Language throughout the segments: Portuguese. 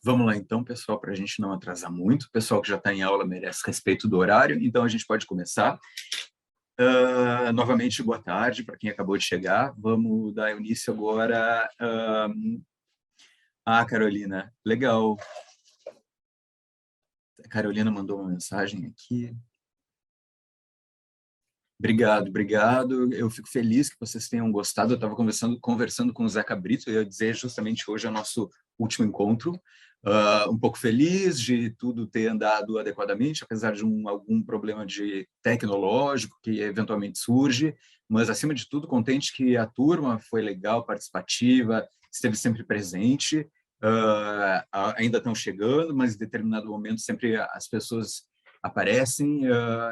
Vamos lá então, pessoal, para a gente não atrasar muito. O pessoal que já está em aula merece respeito do horário, então a gente pode começar. Novamente, boa tarde para quem acabou de chegar. Vamos dar início agora à Carolina. Legal. A Carolina mandou uma mensagem aqui. Obrigado, obrigado. Eu fico feliz que vocês tenham gostado. Eu estava conversando com o Zeca Brito, e eu ia dizer justamente hoje é o nosso último encontro. Um pouco feliz de tudo ter andado adequadamente, apesar de algum problema tecnológico que eventualmente surge, mas, acima de tudo, contente que a turma foi legal, participativa, esteve sempre presente. Ainda estão chegando, mas em determinado momento sempre as pessoas aparecem.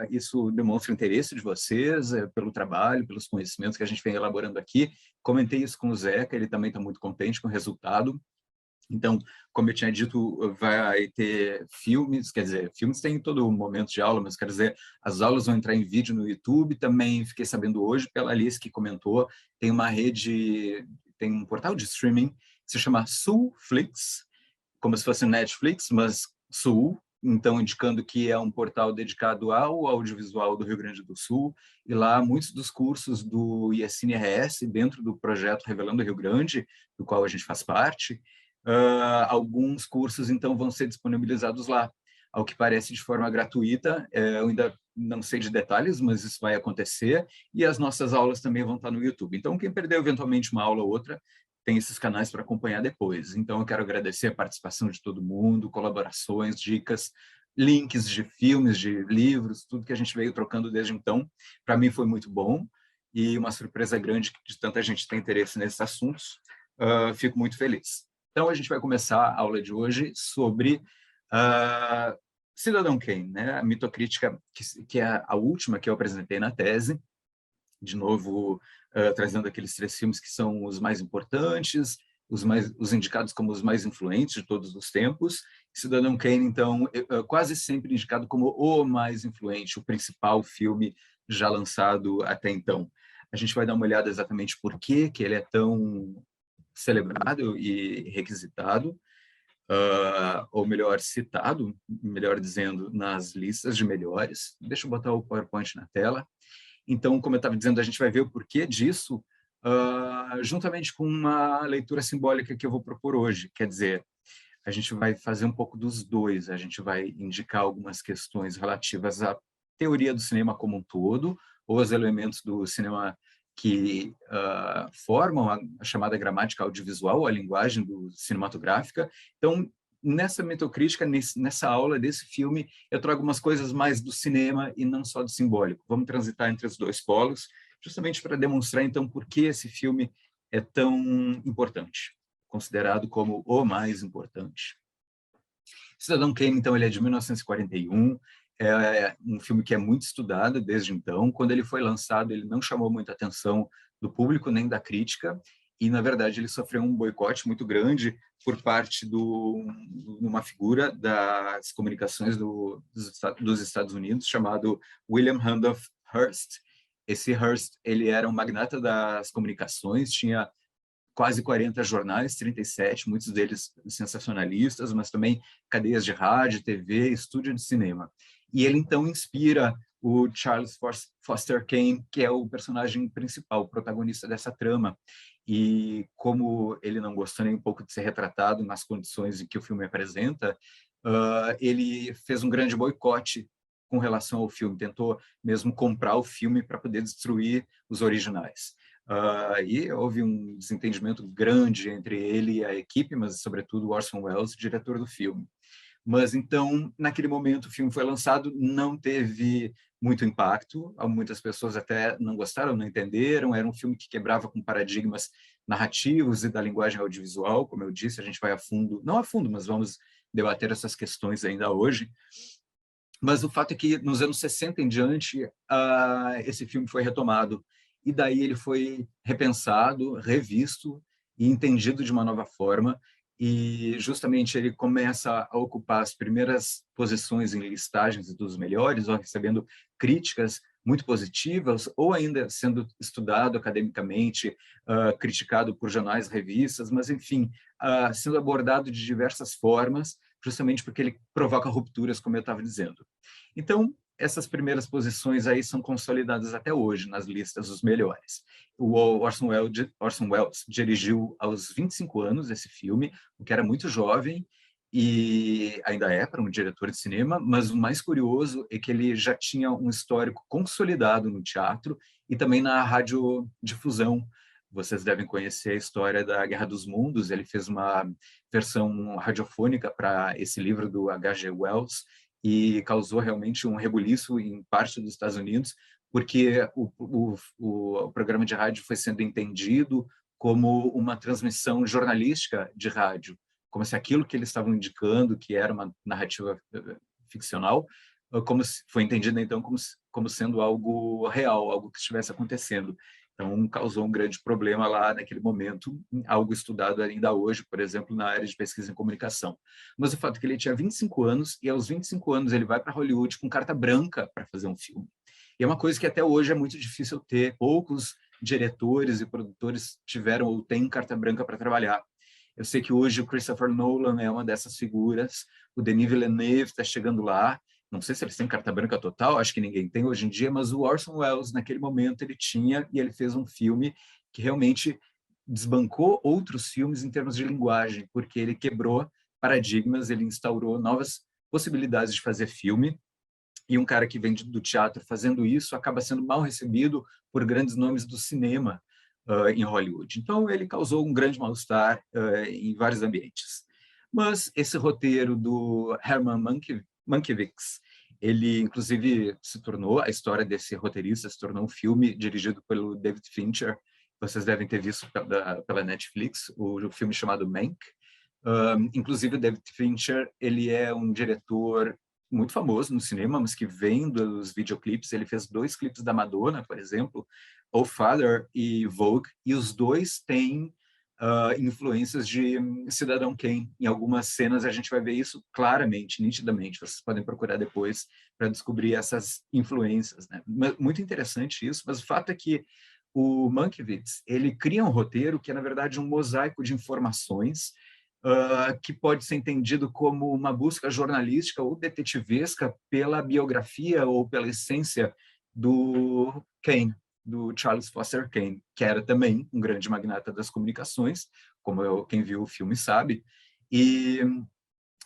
Isso demonstra o interesse de vocês pelo trabalho, pelos conhecimentos que a gente vem elaborando aqui. Comentei isso com o Zeca, ele também está muito contente com o resultado. Então, como eu tinha dito, vai ter filmes, quer dizer, filmes tem em todo momento de aula, mas quer dizer, as aulas vão entrar em vídeo no YouTube. Também fiquei sabendo hoje pela Alice que comentou, tem uma rede, tem um portal de streaming que se chama Sulflix, como se fosse Netflix, mas Sul, então indicando que é um portal dedicado ao audiovisual do Rio Grande do Sul, e lá muitos dos cursos do ISIN-RS, dentro do projeto Revelando o Rio Grande, do qual a gente faz parte, alguns cursos então vão ser disponibilizados lá, ao que parece de forma gratuita. Eu ainda não sei de detalhes, mas isso vai acontecer, e as nossas aulas também vão estar no YouTube. Então, quem perdeu eventualmente uma aula ou outra, tem esses canais para acompanhar depois. Então, eu quero agradecer a participação de todo mundo, colaborações, dicas, links de filmes, de livros, tudo que a gente veio trocando desde então. Para mim foi muito bom, e uma surpresa grande de tanta gente ter interesse nesses assuntos. Fico muito feliz. Então, a gente vai começar a aula de hoje sobre Cidadão Kane, né? A mitocrítica, que é a última que eu apresentei na tese, de novo, trazendo aqueles 3 filmes que são os mais importantes, os indicados como os mais influentes de todos os tempos. Cidadão Kane, então, quase sempre indicado como o mais influente, o principal filme já lançado até então. A gente vai dar uma olhada exatamente por que ele é tão celebrado e requisitado, ou melhor, citado, melhor dizendo, nas listas de melhores. Deixa eu botar o PowerPoint na tela. Então, como eu estava dizendo, a gente vai ver o porquê disso, juntamente com uma leitura simbólica que eu vou propor hoje. Quer dizer, a gente vai fazer um pouco dos dois. A gente vai indicar algumas questões relativas à teoria do cinema como um todo, ou os elementos do cinema que formam a chamada gramática audiovisual, a linguagem cinematográfica. Então, nessa metacrítica, nessa aula desse filme, eu trago algumas coisas mais do cinema e não só do simbólico. Vamos transitar entre os dois polos, justamente para demonstrar, então, por que esse filme é tão importante, considerado como o mais importante. Cidadão Kane, então, ele é de 1941, é um filme que é muito estudado desde então. Quando ele foi lançado, ele não chamou muita atenção do público nem da crítica, e, na verdade, ele sofreu um boicote muito grande por parte de uma figura das comunicações dos Estados Unidos, chamado William Randolph Hearst. Esse Hearst, ele era um magnata das comunicações, tinha quase 40 jornais, 37, muitos deles sensacionalistas, mas também cadeias de rádio, TV, estúdio de cinema. E ele, então, inspira o Charles Foster Kane, que é o personagem principal, o protagonista dessa trama. E como ele não gostou nem um pouco de ser retratado nas condições em que o filme apresenta, ele fez um grande boicote com relação ao filme, tentou mesmo comprar o filme para poder destruir os originais. E houve um desentendimento grande entre ele e a equipe, mas, sobretudo, Orson Welles, diretor do filme. Mas, então, naquele momento, o filme foi lançado, não teve muito impacto, muitas pessoas até não gostaram, não entenderam, era um filme que quebrava com paradigmas narrativos e da linguagem audiovisual, como eu disse, a gente vai a fundo, não a fundo, mas vamos debater essas questões ainda hoje. Mas o fato é que, nos anos 60 em diante, esse filme foi retomado, e daí ele foi repensado, revisto e entendido de uma nova forma, e justamente ele começa a ocupar as primeiras posições em listagens dos melhores, recebendo críticas muito positivas, ou ainda sendo estudado academicamente, criticado por jornais, revistas, mas, enfim, sendo abordado de diversas formas, justamente porque ele provoca rupturas, como eu estava dizendo. Então, essas primeiras posições aí são consolidadas até hoje nas listas dos melhores. O Orson Welles dirigiu aos 25 anos esse filme, o que era muito jovem, e ainda é para um diretor de cinema, mas o mais curioso é que ele já tinha um histórico consolidado no teatro e também na radiodifusão. Vocês devem conhecer a história da Guerra dos Mundos, ele fez uma versão radiofônica para esse livro do H.G. Wells e causou realmente um rebuliço em parte dos Estados Unidos, porque o programa de rádio foi sendo entendido como uma transmissão jornalística de rádio, como se aquilo que eles estavam indicando, que era uma narrativa ficcional, foi entendido então como sendo algo real, algo que estivesse acontecendo. Então, causou um grande problema lá naquele momento, algo estudado ainda hoje, por exemplo, na área de pesquisa em comunicação. Mas o fato é que ele tinha 25 anos, e aos 25 anos ele vai para Hollywood com carta branca para fazer um filme. E é uma coisa que até hoje é muito difícil ter, poucos diretores e produtores tiveram ou têm carta branca para trabalhar. Eu sei que hoje o Christopher Nolan é uma dessas figuras, o Denis Villeneuve está chegando lá, não sei se eles têm carta branca total, acho que ninguém tem hoje em dia, mas o Orson Welles, naquele momento, ele tinha, e ele fez um filme que realmente desbancou outros filmes em termos de linguagem, porque ele quebrou paradigmas, ele instaurou novas possibilidades de fazer filme, e um cara que vem do teatro fazendo isso acaba sendo mal recebido por grandes nomes do cinema em Hollywood. Então, ele causou um grande mal-estar em vários ambientes. Mas esse roteiro do Herman Mankiewicz, ele, inclusive, se tornou, a história desse roteirista se tornou um filme dirigido pelo David Fincher. Vocês devem ter visto pela Netflix, o filme chamado Mank. Inclusive, o David Fincher, ele é um diretor muito famoso no cinema, mas que vem dos videoclipes. Ele fez 2 clipes da Madonna, por exemplo, O Father e Vogue, e os 2 têm influências de Cidadão Kane. Em algumas cenas a gente vai ver isso claramente, nitidamente. Vocês podem procurar depois para descobrir essas influências, né? Muito interessante isso, mas o fato é que o Mankiewicz, ele cria um roteiro que é, na verdade, um mosaico de informações que pode ser entendido como uma busca jornalística ou detetivesca pela biografia ou pela essência do Kane, do Charles Foster Kane, que era também um grande magnata das comunicações, como quem viu o filme sabe. E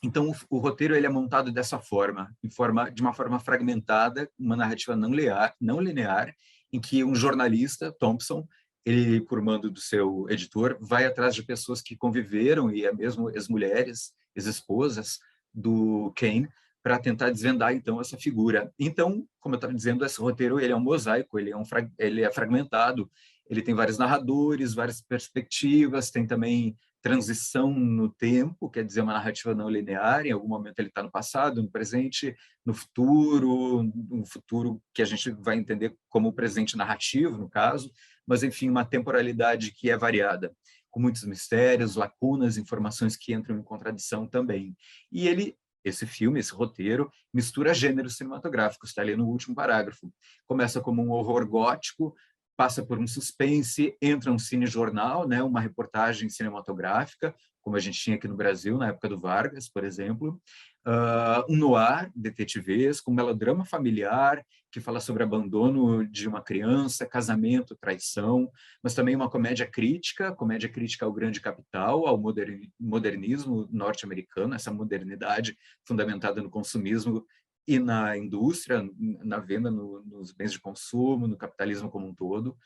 então o roteiro ele é montado dessa forma, de uma forma fragmentada, uma narrativa não linear, em que um jornalista, Thompson, ele, por mando do seu editor, vai atrás de pessoas que conviveram, e é mesmo ex-mulheres, ex-esposas do Kane, para tentar desvendar, então, essa figura. Então, como eu estava dizendo, esse roteiro ele é um mosaico, ele é fragmentado, ele tem vários narradores, várias perspectivas, tem também transição no tempo, quer dizer, uma narrativa não linear, em algum momento ele está no passado, no presente, no futuro, um futuro que a gente vai entender como presente narrativo, no caso, mas, enfim, uma temporalidade que é variada, com muitos mistérios, lacunas, informações que entram em contradição também. E esse filme, esse roteiro, mistura gêneros cinematográficos, está ali no último parágrafo. Começa como um horror gótico, passa por um suspense, entra um cinejornal, né, uma reportagem cinematográfica, como a gente tinha aqui no Brasil, na época do Vargas, por exemplo, um noir detetivesco, um melodrama familiar, que fala sobre abandono de uma criança, casamento, traição, mas também uma comédia crítica ao grande capital, ao modernismo norte-americano, essa modernidade fundamentada no consumismo e na indústria, na venda nos bens de consumo, no capitalismo como um todo.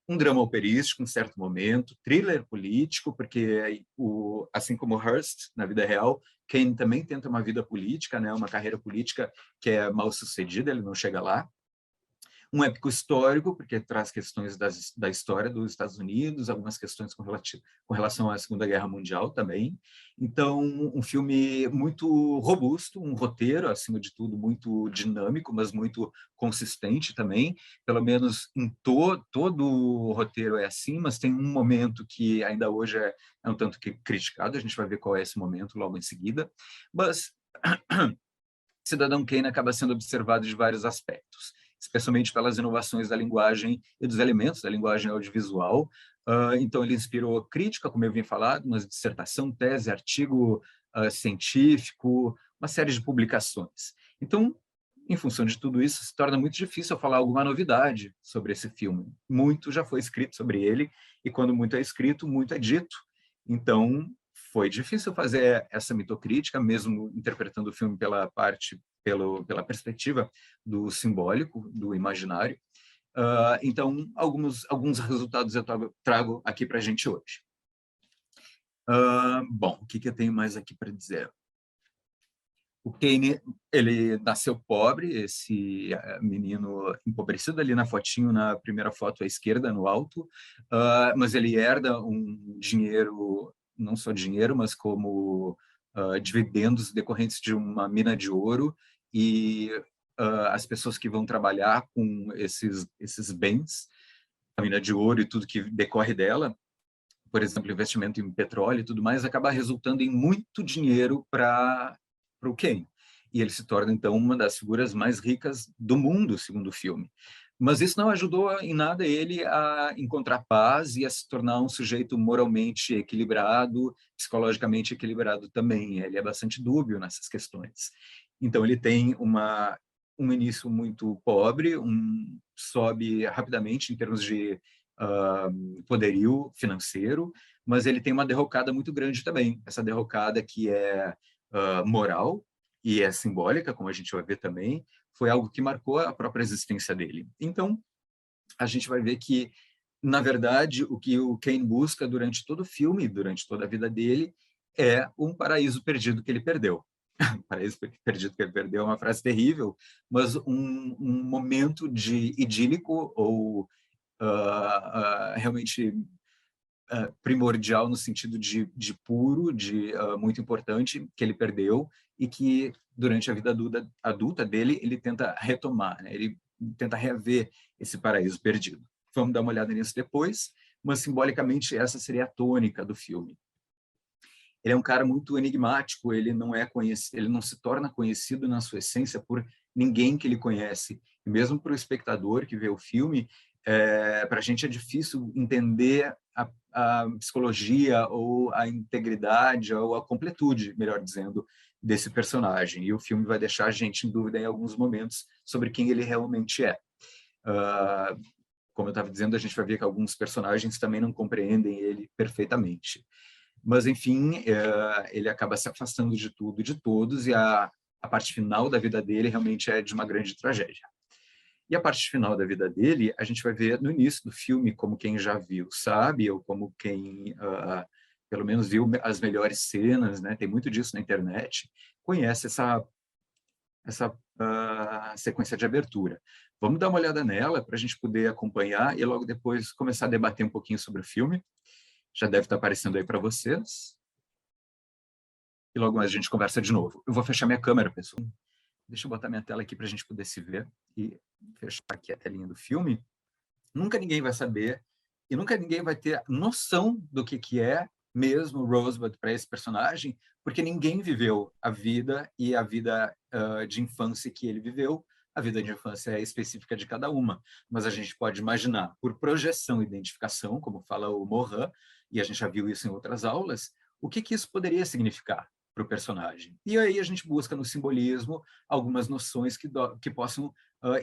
Um drama operístico, em certo momento, thriller político, porque, assim como Hearst, na vida real, Kane também tenta uma vida política, né, uma carreira política que é mal sucedida, ele não chega lá. Um épico histórico, porque traz questões da história dos Estados Unidos, algumas questões com relação à Segunda Guerra Mundial também. Então, um filme muito robusto, um roteiro, acima de tudo, muito dinâmico, mas muito consistente também. Pelo menos em todo o roteiro é assim, mas tem um momento que ainda hoje é um tanto que criticado, a gente vai ver qual é esse momento logo em seguida. Mas Cidadão Kane acaba sendo observado de vários aspectos. especialmente pelas inovações da linguagem e dos elementos da linguagem audiovisual. Então, ele inspirou crítica, como eu vim falar, uma dissertação, tese, artigo científico, uma série de publicações. Então, em função de tudo isso, se torna muito difícil eu falar alguma novidade sobre esse filme. Muito já foi escrito sobre ele, e quando muito é escrito, muito é dito. Então, foi difícil fazer essa mitocrítica, mesmo interpretando o filme pela perspectiva do simbólico, do imaginário. Então, alguns resultados eu trago aqui para a gente hoje. Bom, o que eu tenho mais aqui para dizer? O Kane, ele nasceu pobre, esse menino empobrecido ali na fotinho, na primeira foto à esquerda, no alto, mas ele herda um dinheiro, não só dinheiro, mas como dividendos decorrentes de uma mina de ouro, e as pessoas que vão trabalhar com esses bens, a mina de ouro e tudo que decorre dela, por exemplo, investimento em petróleo e tudo mais, acaba resultando em muito dinheiro para o Kane. E ele se torna, então, uma das figuras mais ricas do mundo, segundo o filme. Mas isso não ajudou em nada ele a encontrar paz e a se tornar um sujeito moralmente equilibrado, psicologicamente equilibrado também. Ele é bastante dúbio nessas questões. Então, ele tem um início muito pobre, sobe rapidamente em termos de poderio financeiro, mas ele tem uma derrocada muito grande também. Essa derrocada que é moral e é simbólica, como a gente vai ver também, foi algo que marcou a própria existência dele. Então, a gente vai ver que, na verdade, o que o Kane busca durante todo o filme, durante toda a vida dele, é um paraíso perdido que ele perdeu. Paraíso perdido que ele perdeu é uma frase terrível, mas um momento de idílico ou realmente primordial no sentido de puro, de muito importante, que ele perdeu e que durante a vida adulta dele ele tenta retomar, né? Ele tenta reaver esse paraíso perdido. Vamos dar uma olhada nisso depois, mas simbolicamente essa seria a tônica do filme. Ele é um cara muito enigmático, ele não se torna conhecido na sua essência por ninguém que ele conhece. E mesmo para o espectador que vê o filme, para a gente é difícil entender a psicologia ou a integridade ou a completude, melhor dizendo, desse personagem. E o filme vai deixar a gente em dúvida em alguns momentos sobre quem ele realmente é. Como eu estava dizendo, a gente vai ver que alguns personagens também não compreendem ele perfeitamente. Mas, enfim, ele acaba se afastando de tudo e de todos, e a parte final da vida dele realmente é de uma grande tragédia. E a parte final da vida dele, a gente vai ver no início do filme, como quem já viu sabe, ou como quem, pelo menos, viu as melhores cenas, né? Tem muito disso na internet, conhece essa sequência de abertura. Vamos dar uma olhada nela para a gente poder acompanhar e logo depois começar a debater um pouquinho sobre o filme. Já deve estar aparecendo aí para vocês. E logo mais a gente conversa de novo. Eu vou fechar minha câmera, pessoal. Deixa eu botar minha tela aqui para a gente poder se ver e fechar aqui a telinha do filme. Nunca ninguém vai saber e nunca ninguém vai ter noção do que é mesmo Rosebud para esse personagem, porque ninguém viveu a vida e a vida de infância que ele viveu. A vida de infância é específica de cada uma, mas a gente pode imaginar, por projeção e identificação, como fala o Morin, e a gente já viu isso em outras aulas, o que isso poderia significar para o personagem. E aí a gente busca no simbolismo algumas noções que possam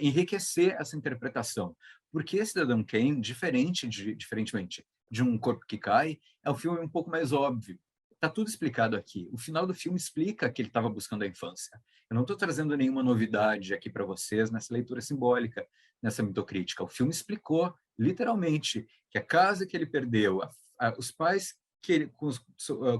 enriquecer essa interpretação. Porque Cidadão Kane, diferentemente de Um Corpo que Cai, é um filme um pouco mais óbvio. Está tudo explicado aqui. O final do filme explica que ele estava buscando a infância. Eu não estou trazendo nenhuma novidade aqui para vocês nessa leitura simbólica, nessa mitocrítica. O filme explicou, literalmente, que a casa que ele perdeu, os pais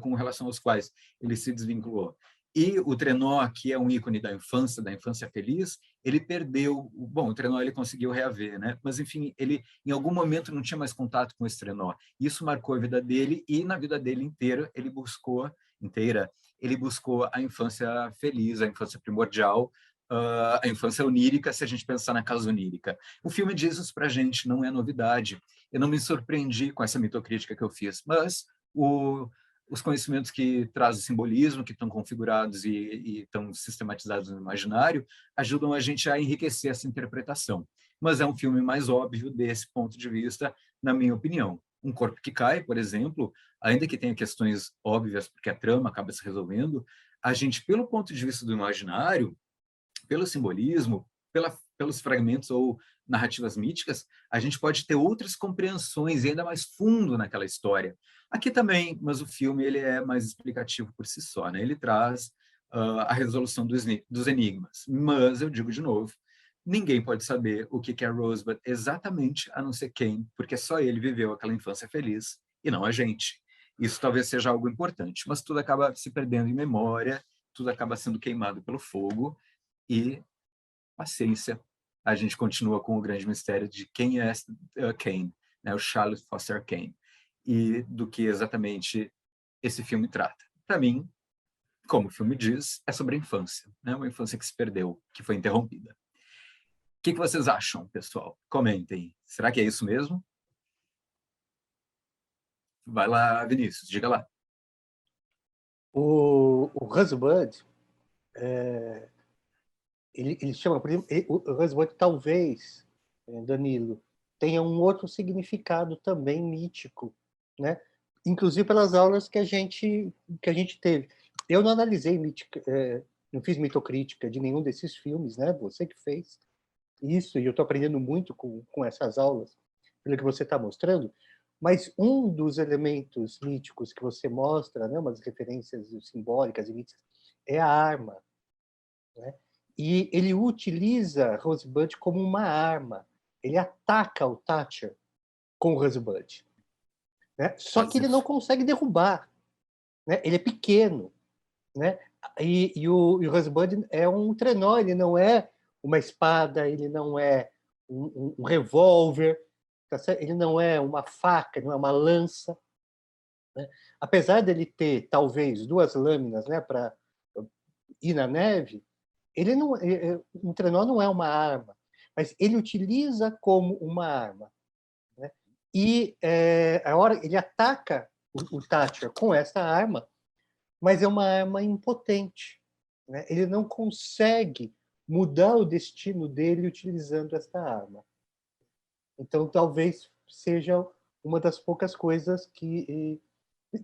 com relação aos quais ele se desvinculou, e o trenó, que é um ícone da infância feliz, ele perdeu. Bom, o trenó ele conseguiu reaver, né? Mas, enfim, ele em algum momento não tinha mais contato com esse trenó. Isso marcou a vida dele e, na vida dele inteira, ele buscou a infância feliz, a infância primordial, a infância onírica, se a gente pensar na casa onírica. O filme diz isso para a gente, não é novidade. Eu não me surpreendi com essa mitocrítica que eu fiz, mas os conhecimentos que traz o simbolismo, que estão configurados e estão sistematizados no imaginário, ajudam a gente a enriquecer essa interpretação. Mas é um filme mais óbvio desse ponto de vista, na minha opinião. Um Corpo que Cai, por exemplo, ainda que tenha questões óbvias, porque a trama acaba se resolvendo, a gente, pelo ponto de vista do imaginário, pelo simbolismo, pelos fragmentos ou narrativas míticas, a gente pode ter outras compreensões e ainda mais fundo naquela história. Aqui também, mas o filme ele é mais explicativo por si só, né? Ele traz a resolução dos enigmas. Mas, eu digo de novo, ninguém pode saber o que é Rosebud exatamente, a não ser quem, porque só ele viveu aquela infância feliz e não a gente. Isso talvez seja algo importante, mas tudo acaba se perdendo em memória, tudo acaba sendo queimado pelo fogo, e paciência, a gente continua com o grande mistério de quem é Kane, né, o Charles Foster Kane, e do que exatamente esse filme trata. Para mim, como o filme diz, é sobre a infância, né, uma infância que se perdeu, que foi interrompida. O que vocês acham, pessoal? Comentem. Será que é isso mesmo? Vai lá, Vinícius, diga lá. O Rosebud, ele chama, por exemplo, o Rosebud talvez, Danilo, tenha um outro significado também mítico, né? Inclusive pelas aulas que a gente teve. Eu não analisei não fiz mitocrítica de nenhum desses filmes, né? Você que fez isso, e eu estou aprendendo muito com essas aulas, pelo que você está mostrando. Mas um dos elementos míticos que você mostra, né, umas referências simbólicas e míticas, é a arma, né? E ele utiliza Rosebud como uma arma. Ele ataca o Thatcher com o Rosebud, né? Só que ele não consegue derrubar, né? Ele é pequeno, né? E o Rosebud é um trenó, ele não é uma espada, ele não é um revólver, tá certo? Ele não é uma faca, não é uma lança, né? Apesar dele ter talvez duas lâminas, né, para ir na neve, ele não, um trenó não é uma arma, mas ele utiliza como uma arma, né? E a hora ele ataca o Thatcher com essa arma, mas é uma arma impotente, né? Ele não consegue mudar o destino dele utilizando esta arma. Então, talvez seja uma das poucas coisas que,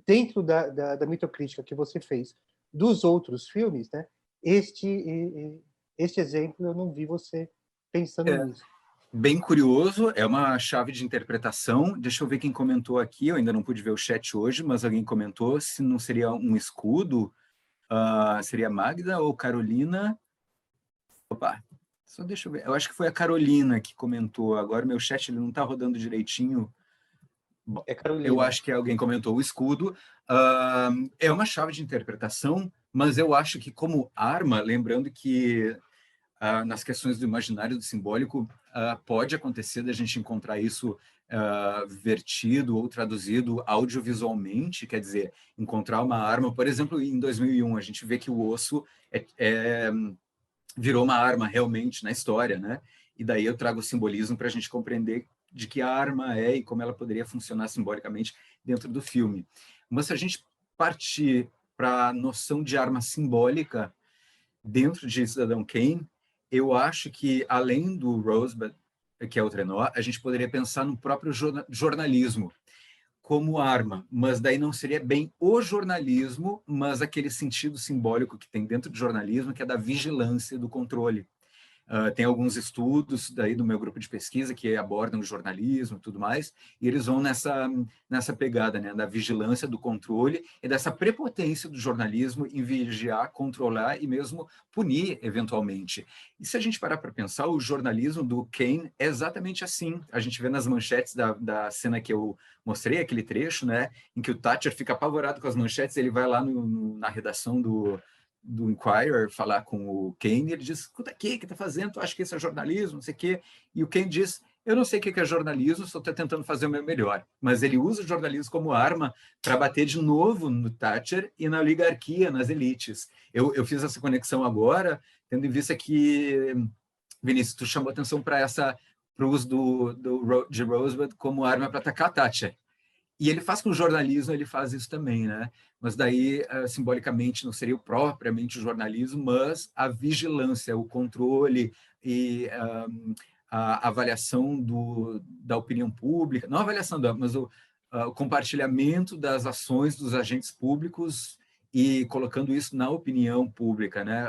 dentro da mitocrítica que você fez dos outros filmes, né? Este exemplo eu não vi você pensando nisso. Bem curioso, é uma chave de interpretação. Deixa eu ver quem comentou aqui, eu ainda não pude ver o chat hoje, mas alguém comentou se não seria um escudo, seria Magda ou Carolina? Opa, só deixa eu ver. Eu acho que foi a Carolina que comentou. Agora meu chat ele não está rodando direitinho. Bom, É Carolina. eu acho que alguém comentou o escudo. É uma chave de interpretação, mas eu acho que como arma, lembrando que nas questões do imaginário, do simbólico, pode acontecer da gente encontrar isso vertido ou traduzido audiovisualmente, quer dizer, encontrar uma arma, por exemplo, em 2001, a gente vê que o osso virou uma arma realmente na história, né? E daí eu trago o simbolismo para a gente compreender de que arma é e como ela poderia funcionar simbolicamente dentro do filme. Mas se a gente partir para a noção de arma simbólica dentro de Cidadão Kane, eu acho que, além do Rosebud, que é o trenó, a gente poderia pensar no próprio jornalismo como arma, mas daí não seria bem o jornalismo, mas aquele sentido simbólico que tem dentro do jornalismo, que é da vigilância, do controle. Tem alguns estudos daí do meu grupo de pesquisa que abordam o jornalismo e tudo mais, e eles vão nessa pegada, né, da vigilância, do controle e dessa prepotência do jornalismo em vigiar, controlar e mesmo punir eventualmente. E se a gente parar para pensar, o jornalismo do Kane é exatamente assim. A gente vê nas manchetes da cena que eu mostrei, aquele trecho, né, em que o Thatcher fica apavorado com as manchetes, ele vai lá na redação do Inquirer falar com o Kane, e ele diz, escuta aqui, o que está fazendo? Tu acha que isso é jornalismo? Não sei o quê. E o Kane diz, eu não sei o que é jornalismo, só estou tentando fazer o meu melhor. Mas ele usa o jornalismo como arma para bater de novo no Thatcher e na oligarquia, nas elites. Eu fiz essa conexão agora, tendo em vista que, Vinícius, tu chamou atenção para o uso de Rosebud como arma para atacar a Thatcher. E ele faz com o jornalismo, ele faz isso também, né? Mas daí, simbolicamente, não seria propriamente o jornalismo, mas a vigilância, o controle e a avaliação da opinião pública, não a avaliação, mas o compartilhamento das ações dos agentes públicos e colocando isso na opinião pública, né?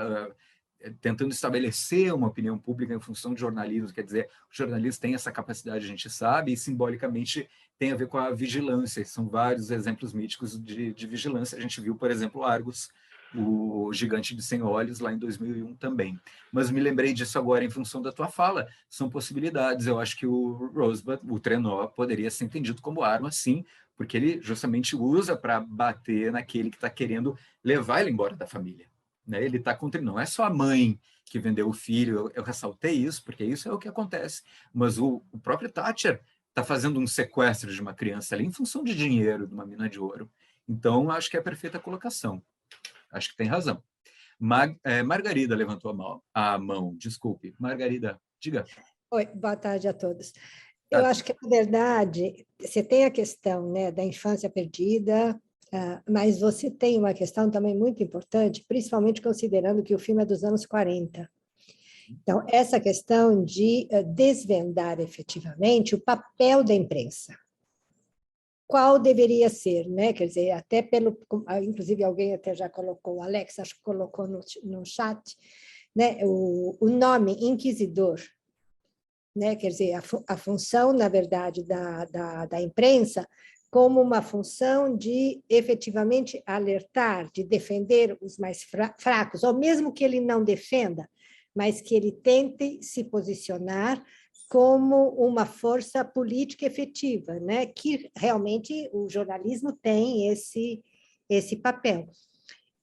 Tentando estabelecer uma opinião pública em função de jornalismo, quer dizer, o jornalismo tem essa capacidade, a gente sabe, e simbolicamente tem a ver com a vigilância. São vários exemplos míticos de vigilância. A gente viu, por exemplo, Argos, o Gigante de 100 Olhos, lá em 2001 também. Mas me lembrei disso agora em função da tua fala. São possibilidades. Eu acho que o Rosebud, o trenó, poderia ser entendido como arma, sim, porque ele justamente usa para bater naquele que está querendo levar ele embora da família. Né? Ele está contra... Não é só a mãe que vendeu o filho, eu ressaltei isso, porque isso é o que acontece. Mas o próprio Thatcher está fazendo um sequestro de uma criança ali em função de dinheiro, de uma mina de ouro. Então, acho que é a perfeita colocação. Acho que tem razão. Margarida levantou a mão, desculpe. Margarida, diga. Oi, boa tarde a todos. Eu acho que, na verdade, você tem a questão, né, da infância perdida, mas você tem uma questão também muito importante, principalmente considerando que o filme é dos anos 40. Então, essa questão de desvendar efetivamente o papel da imprensa. Qual deveria ser, né? Quer dizer, até pelo... Inclusive, alguém até já colocou, o Alex, acho que colocou no chat, né, o nome inquisidor. Né? Quer dizer, a função, na verdade, da imprensa como uma função de efetivamente alertar, de defender os mais fracos, ou mesmo que ele não defenda, mas que ele tente se posicionar como uma força política efetiva, né? Que realmente o jornalismo tem esse papel.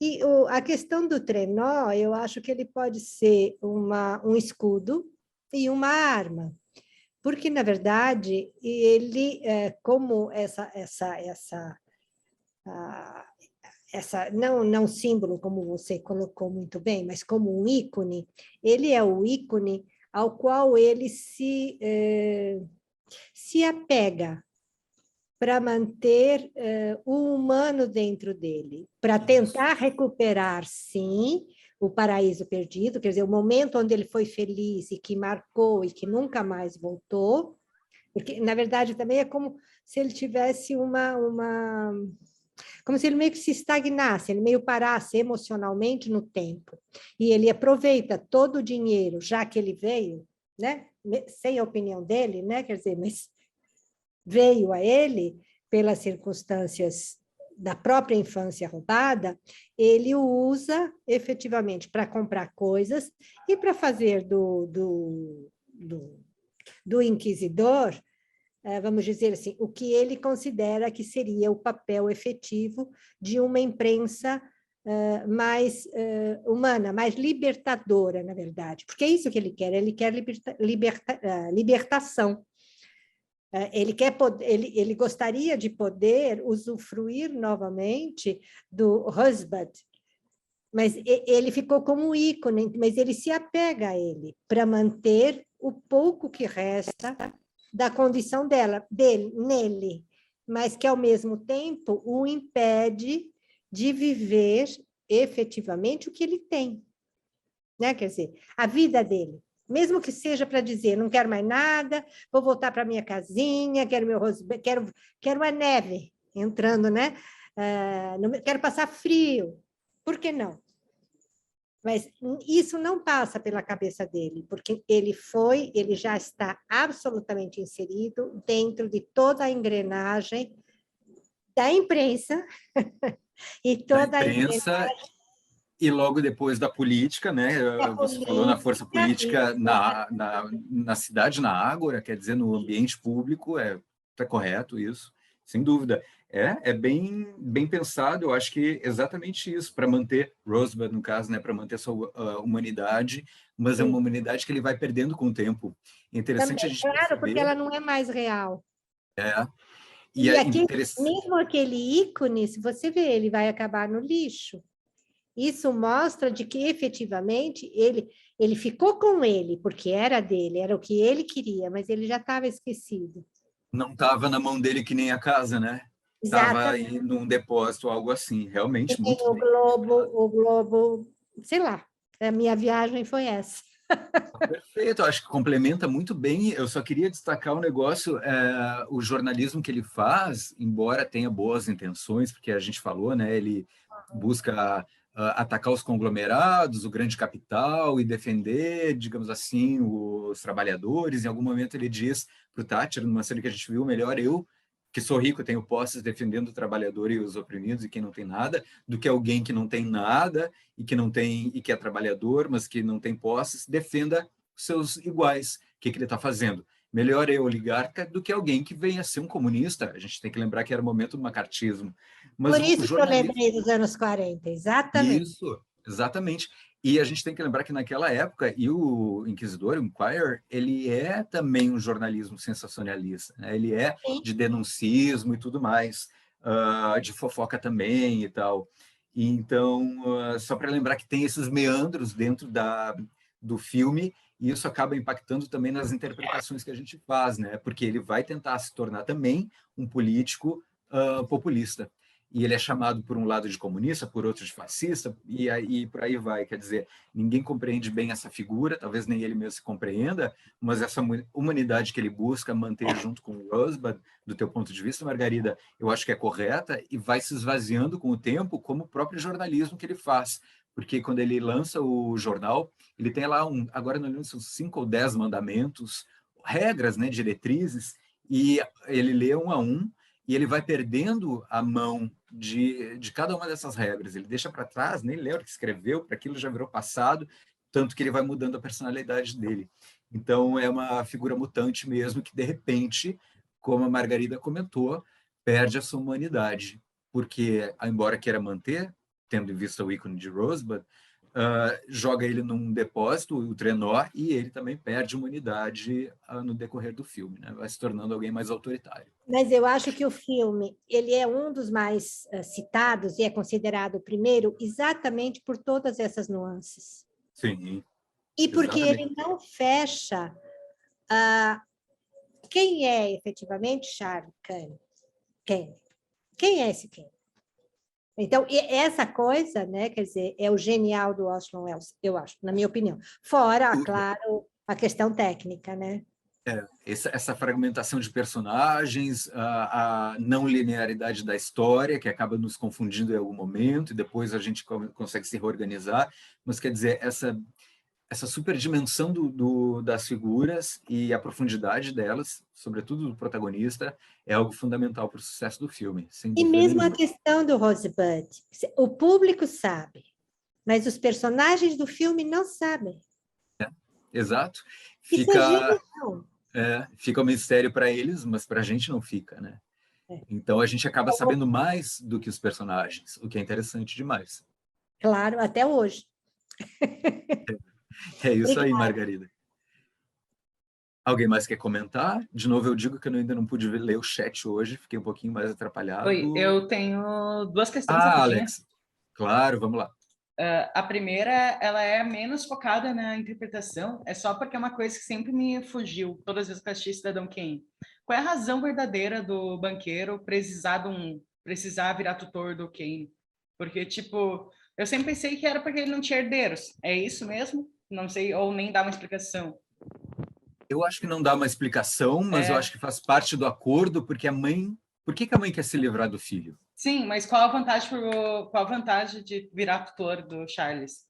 E a questão do trenó, eu acho que ele pode ser um escudo e uma arma, porque, na verdade, ele, como essa não símbolo, como você colocou muito bem, mas como um ícone, ele é o ícone ao qual ele se apega para manter o humano dentro dele, para tentar recuperar, sim, o paraíso perdido, quer dizer, o momento onde ele foi feliz e que marcou e que nunca mais voltou, porque, na verdade, também é como se ele tivesse como se ele meio que se estagnasse, ele meio parasse emocionalmente no tempo. E ele aproveita todo o dinheiro, já que ele veio, né, sem a opinião dele, né, quer dizer, mas veio a ele pelas circunstâncias da própria infância roubada, ele o usa efetivamente para comprar coisas e para fazer do inquisidor, vamos dizer assim, o que ele considera que seria o papel efetivo de uma imprensa mais humana, mais libertadora, na verdade, porque é isso que ele quer libertação. Ele gostaria de poder usufruir novamente do Rosebud, mas ele ficou como ícone, mas ele se apega a ele para manter o pouco que resta da condição dele, nele, mas que, ao mesmo tempo, o impede de viver efetivamente o que ele tem. Né? Quer dizer, a vida dele. Mesmo que seja para dizer, não quero mais nada, vou voltar para minha casinha, quero a neve entrando, né? Quero passar frio. Por que não? Mas isso não passa pela cabeça dele, porque ele já está absolutamente inserido dentro de toda a engrenagem da imprensa e toda a engrenagem. E logo depois da política, né? Você falou na força política na cidade, na Ágora, quer dizer, no ambiente público, tá correto isso, sem dúvida. É bem pensado, eu acho que exatamente isso, para manter Rosebud, no caso, né, para manter a sua humanidade, mas sim, é uma humanidade que ele vai perdendo com o tempo. É interessante também, a gente perceber, porque ela não é mais real. E mesmo aquele ícone, se você vê, ele vai acabar no lixo. Isso mostra de que, efetivamente, ele ficou com ele, porque era dele, era o que ele queria, mas ele já estava esquecido. Não estava na mão dele que nem a casa, né? estava Exatamente. num depósito, algo assim. Realmente, E muito bem. O Globo, sei lá, a minha viagem foi essa. Perfeito, eu acho que complementa muito bem. Eu só queria destacar um negócio, o jornalismo que ele faz, embora tenha boas intenções, porque a gente falou, né, ele busca atacar os conglomerados, o grande capital e defender, digamos assim, os trabalhadores. Em algum momento ele diz para o Thatcher, numa cena que a gente viu, melhor eu, que sou rico, tenho posses defendendo o trabalhador e os oprimidos e quem não tem nada, do que alguém que não tem nada e que não tem e que é trabalhador, mas que não tem posses, defenda os seus iguais. O que ele está fazendo? Melhor é oligarca do que alguém que venha a ser um comunista. A gente tem que lembrar que era o momento do macartismo. Mas Por o isso que eu jornalismo... lembrei dos anos 40, exatamente. Isso, exatamente. E a gente tem que lembrar que naquela época, e o Inquisidor, o Inquirer, ele é também um jornalismo sensacionalista, né? Ele é Sim. de denuncismo e tudo mais, de fofoca também e tal. E então, só para lembrar que tem esses meandros dentro do filme, e isso acaba impactando também nas interpretações que a gente faz, né? Porque ele vai tentar se tornar também um político populista. E ele é chamado por um lado de comunista, por outro de fascista, e por aí vai. Quer dizer, ninguém compreende bem essa figura, talvez nem ele mesmo se compreenda, mas essa humanidade que ele busca manter junto com o Rosebud, do teu ponto de vista, Margarida, eu acho que é correta e vai se esvaziando com o tempo, como o próprio jornalismo que ele faz. Porque quando ele lança o jornal, ele tem lá, agora não lembro, são 5 ou 10 mandamentos, regras, né, diretrizes, e ele lê um a um, e ele vai perdendo a mão de cada uma dessas regras. Ele deixa para trás, nem lembra que escreveu, para aquilo já virou passado, tanto que ele vai mudando a personalidade dele. Então, é uma figura mutante mesmo, que, de repente, como a Margarida comentou, perde a sua humanidade. Porque, embora queira manter, tendo em vista o ícone de Rosebud, joga ele num depósito, o trenó, e ele também perde humanidade no decorrer do filme, né? Vai se tornando alguém mais autoritário. Mas eu acho que o filme ele é um dos mais citados e é considerado o primeiro exatamente por todas essas nuances. Sim, E porque exatamente. ele não fecha quem é efetivamente Charles Kennedy. Quem é esse Kennedy? Então, essa coisa, né, quer dizer, é o genial do Orson Welles, eu acho, na minha opinião. Fora, claro, a questão técnica, né? Essa fragmentação de personagens, a não linearidade da história, que acaba nos confundindo em algum momento, e depois a gente consegue se reorganizar. Mas, quer dizer, essa superdimensão das figuras e a profundidade delas, sobretudo do protagonista, é algo fundamental para o sucesso do filme, sem E dúvida mesmo a nenhuma. questão do Rosebud, o público sabe, mas os personagens do filme não sabem. Exato. Isso é Fica, genial. fica um mistério para eles, mas para a gente não fica, né? Então a gente acaba sabendo mais do que os personagens, o que é interessante demais. Claro, até hoje. É isso aí, Obrigada. Margarida. Alguém mais quer comentar? De novo, eu digo que eu ainda não pude ler o chat hoje, fiquei um pouquinho mais Oi, atrapalhado. eu tenho duas questões Ah, rapidinhas. Alex, claro, vamos lá. A primeira, ela é menos focada na interpretação, é só porque é uma coisa que sempre me fugiu, todas as vezes que eu assisti Cidadão Kane. Qual é a razão verdadeira do banqueiro precisar virar tutor do Kane? Porque, tipo, eu sempre pensei que era porque ele não tinha herdeiros. É isso mesmo? Não sei, ou nem dá uma explicação. Eu acho que não dá uma explicação, mas eu acho que faz parte do acordo, porque a mãe... Por que a mãe quer se livrar do filho? Sim, mas qual a vantagem de virar tutor do Charles?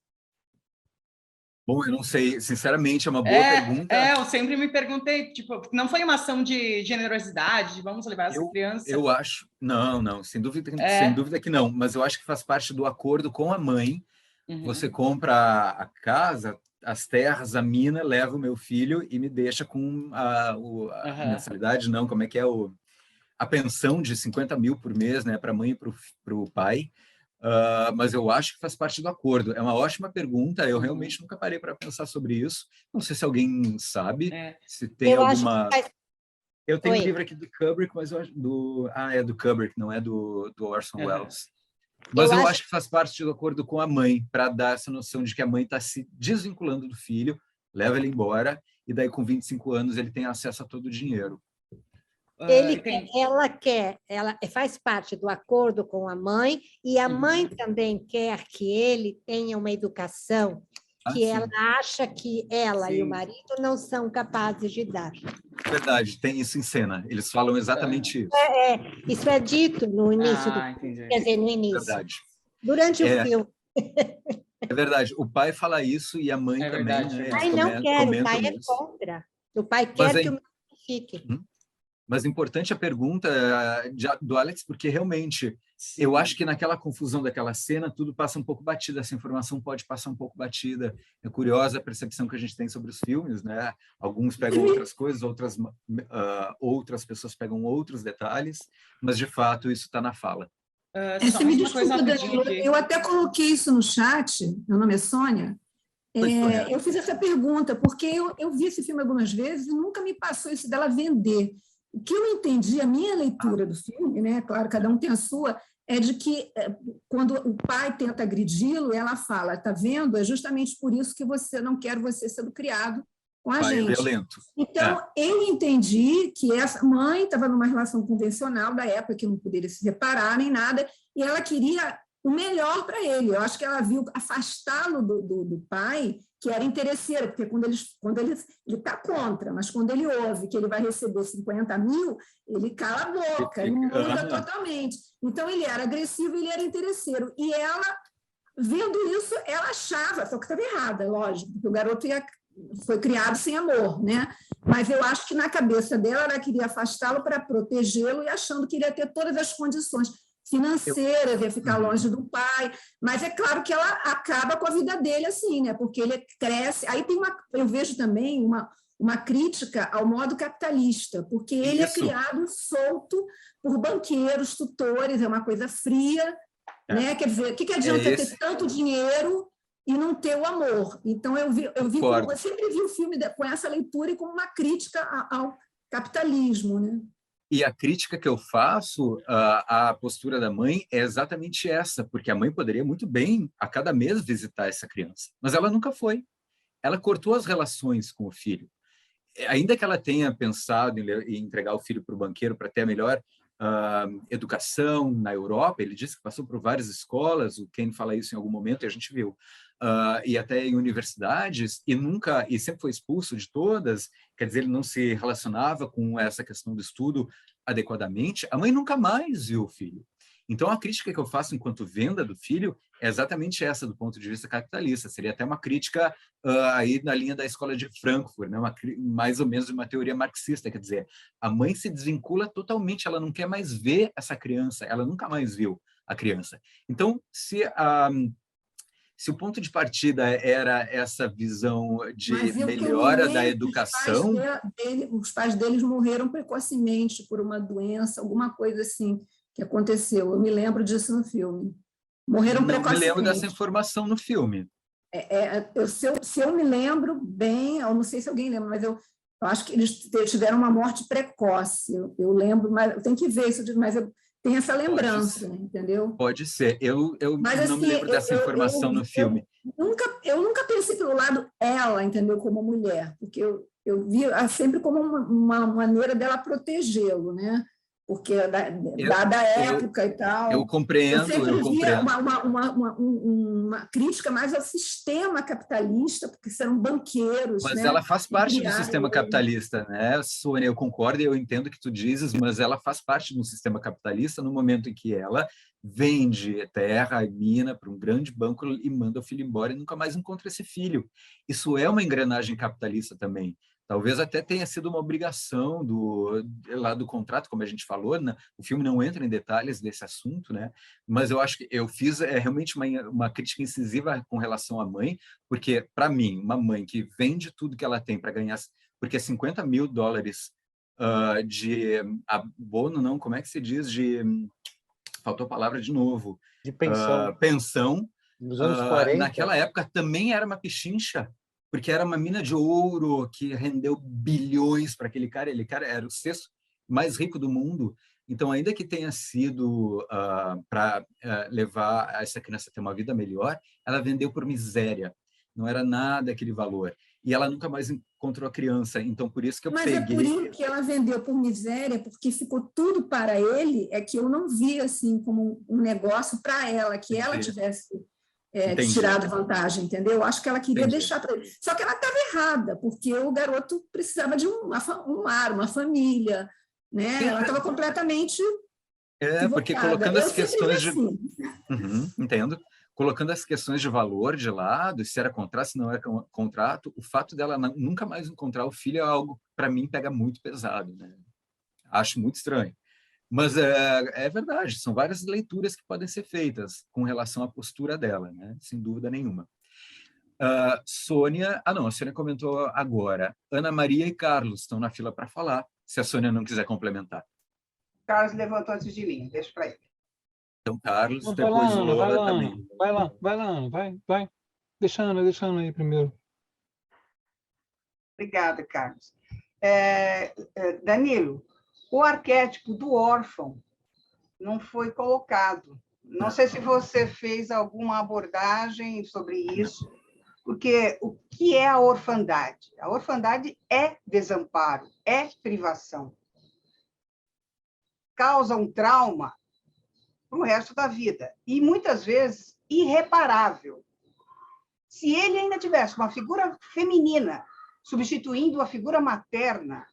Bom, eu não sei, sinceramente, é uma boa pergunta. Eu sempre me perguntei, tipo, não foi uma ação de generosidade, de vamos levar essa criança? Eu acho... Não, sem dúvida que não, mas eu acho que faz parte do acordo com a mãe. Você compra a casa, as terras, a mina, leva o meu filho e me deixa com a mensalidade, não, como é que é a pensão de 50 mil por mês, né, para a mãe e para o pai. Mas eu acho que faz parte do acordo. É uma ótima pergunta, eu realmente nunca parei para pensar sobre isso. Não sei se alguém sabe, se tem Eu acho que alguma... faz... Eu tenho um Oi. livro aqui do Kubrick, mas eu acho é do Kubrick, não é do Orson Welles. Mas Eu eu acho acho que faz parte do acordo com a mãe, para dar essa noção de que a mãe está se desvinculando do filho, leva ele embora, e daí com 25 anos ele tem acesso a todo o dinheiro. Ela faz parte do acordo com a mãe, e a mãe também quer que ele tenha uma educação que ela acha que ela e o marido não são capazes de dar. Verdade, tem isso em cena. Eles falam exatamente isso. Isso é dito no início quer dizer, no início. Verdade. Durante o filme. É verdade. O pai fala isso e a mãe também. Verdade, Né? O pai não quer, o pai é contra. O pai quer que o menino fique. Mas é importante a pergunta do Alex, porque realmente eu acho que naquela confusão daquela cena tudo passa um pouco batida, essa informação pode passar um pouco batida. É curiosa a percepção que a gente tem sobre os filmes, né? Alguns pegam outras coisas, outras pessoas pegam outros detalhes, mas de fato isso está na fala. Você me desculpa, Danilo, eu até coloquei isso no chat, meu nome é Sônia. Eu fiz essa pergunta porque eu vi esse filme algumas vezes e nunca me passou isso dela vender. O que eu entendi, a minha leitura do filme, né, claro, cada um tem a sua, é de que quando o pai tenta agredi-lo, ela fala, tá vendo? É justamente por isso que não quero você sendo criado com a gente. Violento. Então, eu entendi que essa mãe estava numa relação convencional da época, que não poderia se separar nem nada, e ela queria o melhor para ele. Eu acho que ela viu afastá-lo do pai, que era interesseiro, porque quando ele está contra, mas quando ele ouve que ele vai receber 50 mil, ele cala a boca, ele muda totalmente. Então, ele era agressivo e ele era interesseiro. E ela, vendo isso, ela achava, só que estava errada, lógico, porque o garoto foi criado sem amor, né? Mas eu acho que na cabeça dela, ela queria afastá-lo para protegê-lo e achando que ele ia ter todas as condições financeiras, ia ficar longe do pai, mas é claro que ela acaba com a vida dele assim, né? Porque ele cresce. Aí eu vejo também uma crítica ao modo capitalista, porque ele é criado solto por banqueiros, tutores, é uma coisa fria, né? Quer dizer, o que adianta ter tanto dinheiro e não ter o amor? Então eu sempre vi o filme com essa leitura e como uma crítica ao capitalismo, né? E a crítica que eu faço à postura da mãe é exatamente essa, porque a mãe poderia muito bem, a cada mês, visitar essa criança, mas ela nunca foi. Ela cortou as relações com o filho. Ainda que ela tenha pensado em entregar o filho para o banqueiro para ter a melhor educação na Europa, ele disse que passou por várias escolas, o Ken fala isso em algum momento, e a gente viu, e até em universidades, e sempre foi expulso de todas, quer dizer, ele não se relacionava com essa questão do estudo adequadamente, a mãe nunca mais viu o filho. Então, a crítica que eu faço enquanto venda do filho é exatamente essa, do ponto de vista capitalista. Seria até uma crítica aí na linha da escola de Frankfurt, né? Mais ou menos uma teoria marxista, quer dizer, a mãe se desvincula totalmente, ela não quer mais ver essa criança, ela nunca mais viu a criança. Então, se o ponto de partida era essa visão de melhora da educação... Os pais deles morreram precocemente por uma doença, alguma coisa assim que aconteceu. Eu me lembro disso no filme. Morreram precocemente. Eu me lembro dessa informação no filme. Se eu me lembro bem, eu não sei se alguém lembra, mas eu acho que eles tiveram uma morte precoce. Eu lembro, mas eu tenho que ver isso, mas eu tenho essa lembrança, entendeu? Pode ser. Eu não me lembro dessa informação no filme. Eu nunca pensei pelo lado ela, entendeu? Como mulher, porque eu vi sempre como uma maneira dela protegê-lo, né? Porque dada a época e tal. Eu compreendo. Eu sempre via uma crítica mais ao sistema capitalista, porque são banqueiros. Mas né? ela faz parte do sistema capitalista, né, Sônia? Eu concordo e eu entendo o que tu dizes, mas ela faz parte do sistema capitalista no momento em que ela vende terra e mina para um grande banco e manda o filho embora e nunca mais encontra esse filho. Isso é uma engrenagem capitalista também. Talvez até tenha sido uma obrigação lá do contrato, como a gente falou, né? O filme não entra em detalhes desse assunto, né? Mas eu acho que eu fiz realmente uma crítica incisiva com relação à mãe, porque, para mim, uma mãe que vende tudo que ela tem para ganhar, porque $50 mil de abono, não, como é que se diz? Faltou a palavra de novo. De pensão. Pensão. Nos anos 40. Naquela época também era uma pechincha, porque era uma mina de ouro que rendeu bilhões para aquele cara. Ele cara era o sexto mais rico do mundo. Então, ainda que tenha sido para levar essa criança a ter uma vida melhor, ela vendeu por miséria. Não era nada aquele valor. e ela nunca mais encontrou a criança. Então, por isso que eu Mas peguei... é por isso que ela vendeu por miséria, porque ficou tudo para ele, é que eu não vi assim como um negócio para ela, que ela tivesse tirado vantagem, entendeu? Eu acho que ela queria deixar para ele. Só que ela estava errada, porque o garoto precisava de um lar, uma família, né? Ela estava completamente porque equivocada. colocando Eu as questões sempre vi assim. Entendo. Colocando as questões de valor de lado, se era contrato, se não era contrato, o fato dela nunca mais encontrar o filho é algo, para mim, pega muito pesado, né? Acho muito estranho. Mas é verdade, são várias leituras que podem ser feitas com relação à postura dela, né? Sem dúvida nenhuma. Sônia... não, a Sônia comentou agora. Ana Maria e Carlos estão na fila para falar, se a Sônia não quiser complementar. Carlos levantou antes de mim, deixa para ele. Então, Carlos, Vai depois lá, o Ana, vai Lola lá, também. Ana. Vai lá, Ana, vai. Deixa a Ana aí primeiro. Obrigada, Carlos. Danilo, o arquétipo do órfão não foi colocado. Não sei se você fez alguma abordagem sobre isso, porque o que é a orfandade? A orfandade é desamparo, é privação. Causa um trauma para o resto da vida, e muitas vezes irreparável. Se ele ainda tivesse uma figura feminina substituindo a figura materna,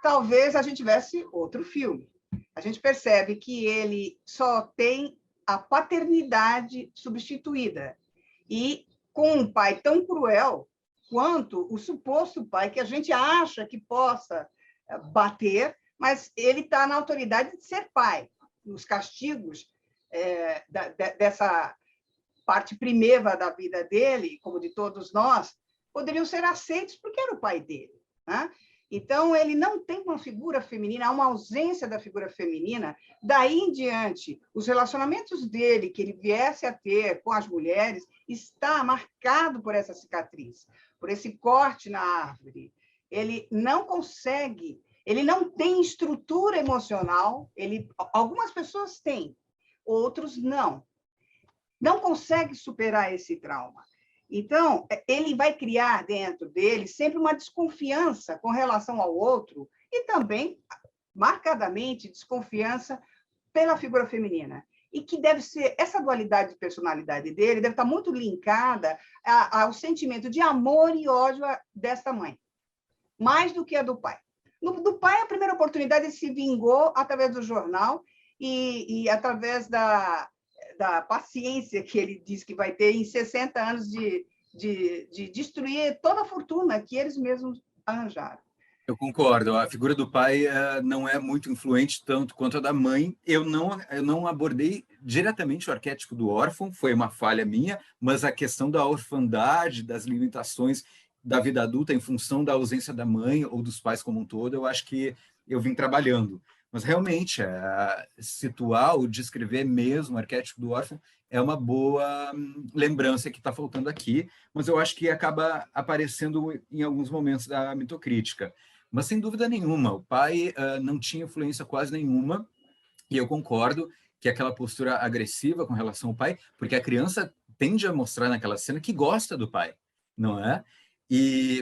talvez a gente tivesse outro filme. A gente percebe que ele só tem a paternidade substituída, e com um pai tão cruel quanto o suposto pai, que a gente acha que possa bater, mas ele está na autoridade de ser pai. Os castigos dessa parte primeva da vida dele, como de todos nós, poderiam ser aceitos porque era o pai dele, né? Então, ele não tem uma figura feminina, há uma ausência da figura feminina. Daí em diante, os relacionamentos dele, que ele viesse a ter com as mulheres, está marcado por essa cicatriz, por esse corte na árvore. Ele não consegue, ele não tem estrutura emocional, algumas pessoas têm, outros não. Não consegue superar esse trauma. Então, ele vai criar dentro dele sempre uma desconfiança com relação ao outro e também, marcadamente, desconfiança pela figura feminina. E que deve ser, essa dualidade de personalidade dele deve estar muito linkada ao sentimento de amor e ódio desta mãe, mais do que a do pai. Do pai, a primeira oportunidade ele se vingou através do jornal e através da paciência que ele diz que vai ter em 60 anos de destruir toda a fortuna que eles mesmos arranjaram. Eu concordo. A figura do pai não é muito influente tanto quanto a da mãe. Eu não abordei diretamente o arquétipo do órfão, foi uma falha minha, mas a questão da orfandade, das limitações da vida adulta em função da ausência da mãe ou dos pais como um todo, eu acho que eu vim trabalhando. Mas, realmente, situar ou descrever mesmo o arquétipo do órfão é uma boa lembrança que está faltando aqui, mas eu acho que acaba aparecendo em alguns momentos da mitocrítica. Mas, sem dúvida nenhuma, o pai não tinha influência quase nenhuma, e eu concordo que aquela postura agressiva com relação ao pai, porque a criança tende a mostrar naquela cena que gosta do pai, não é?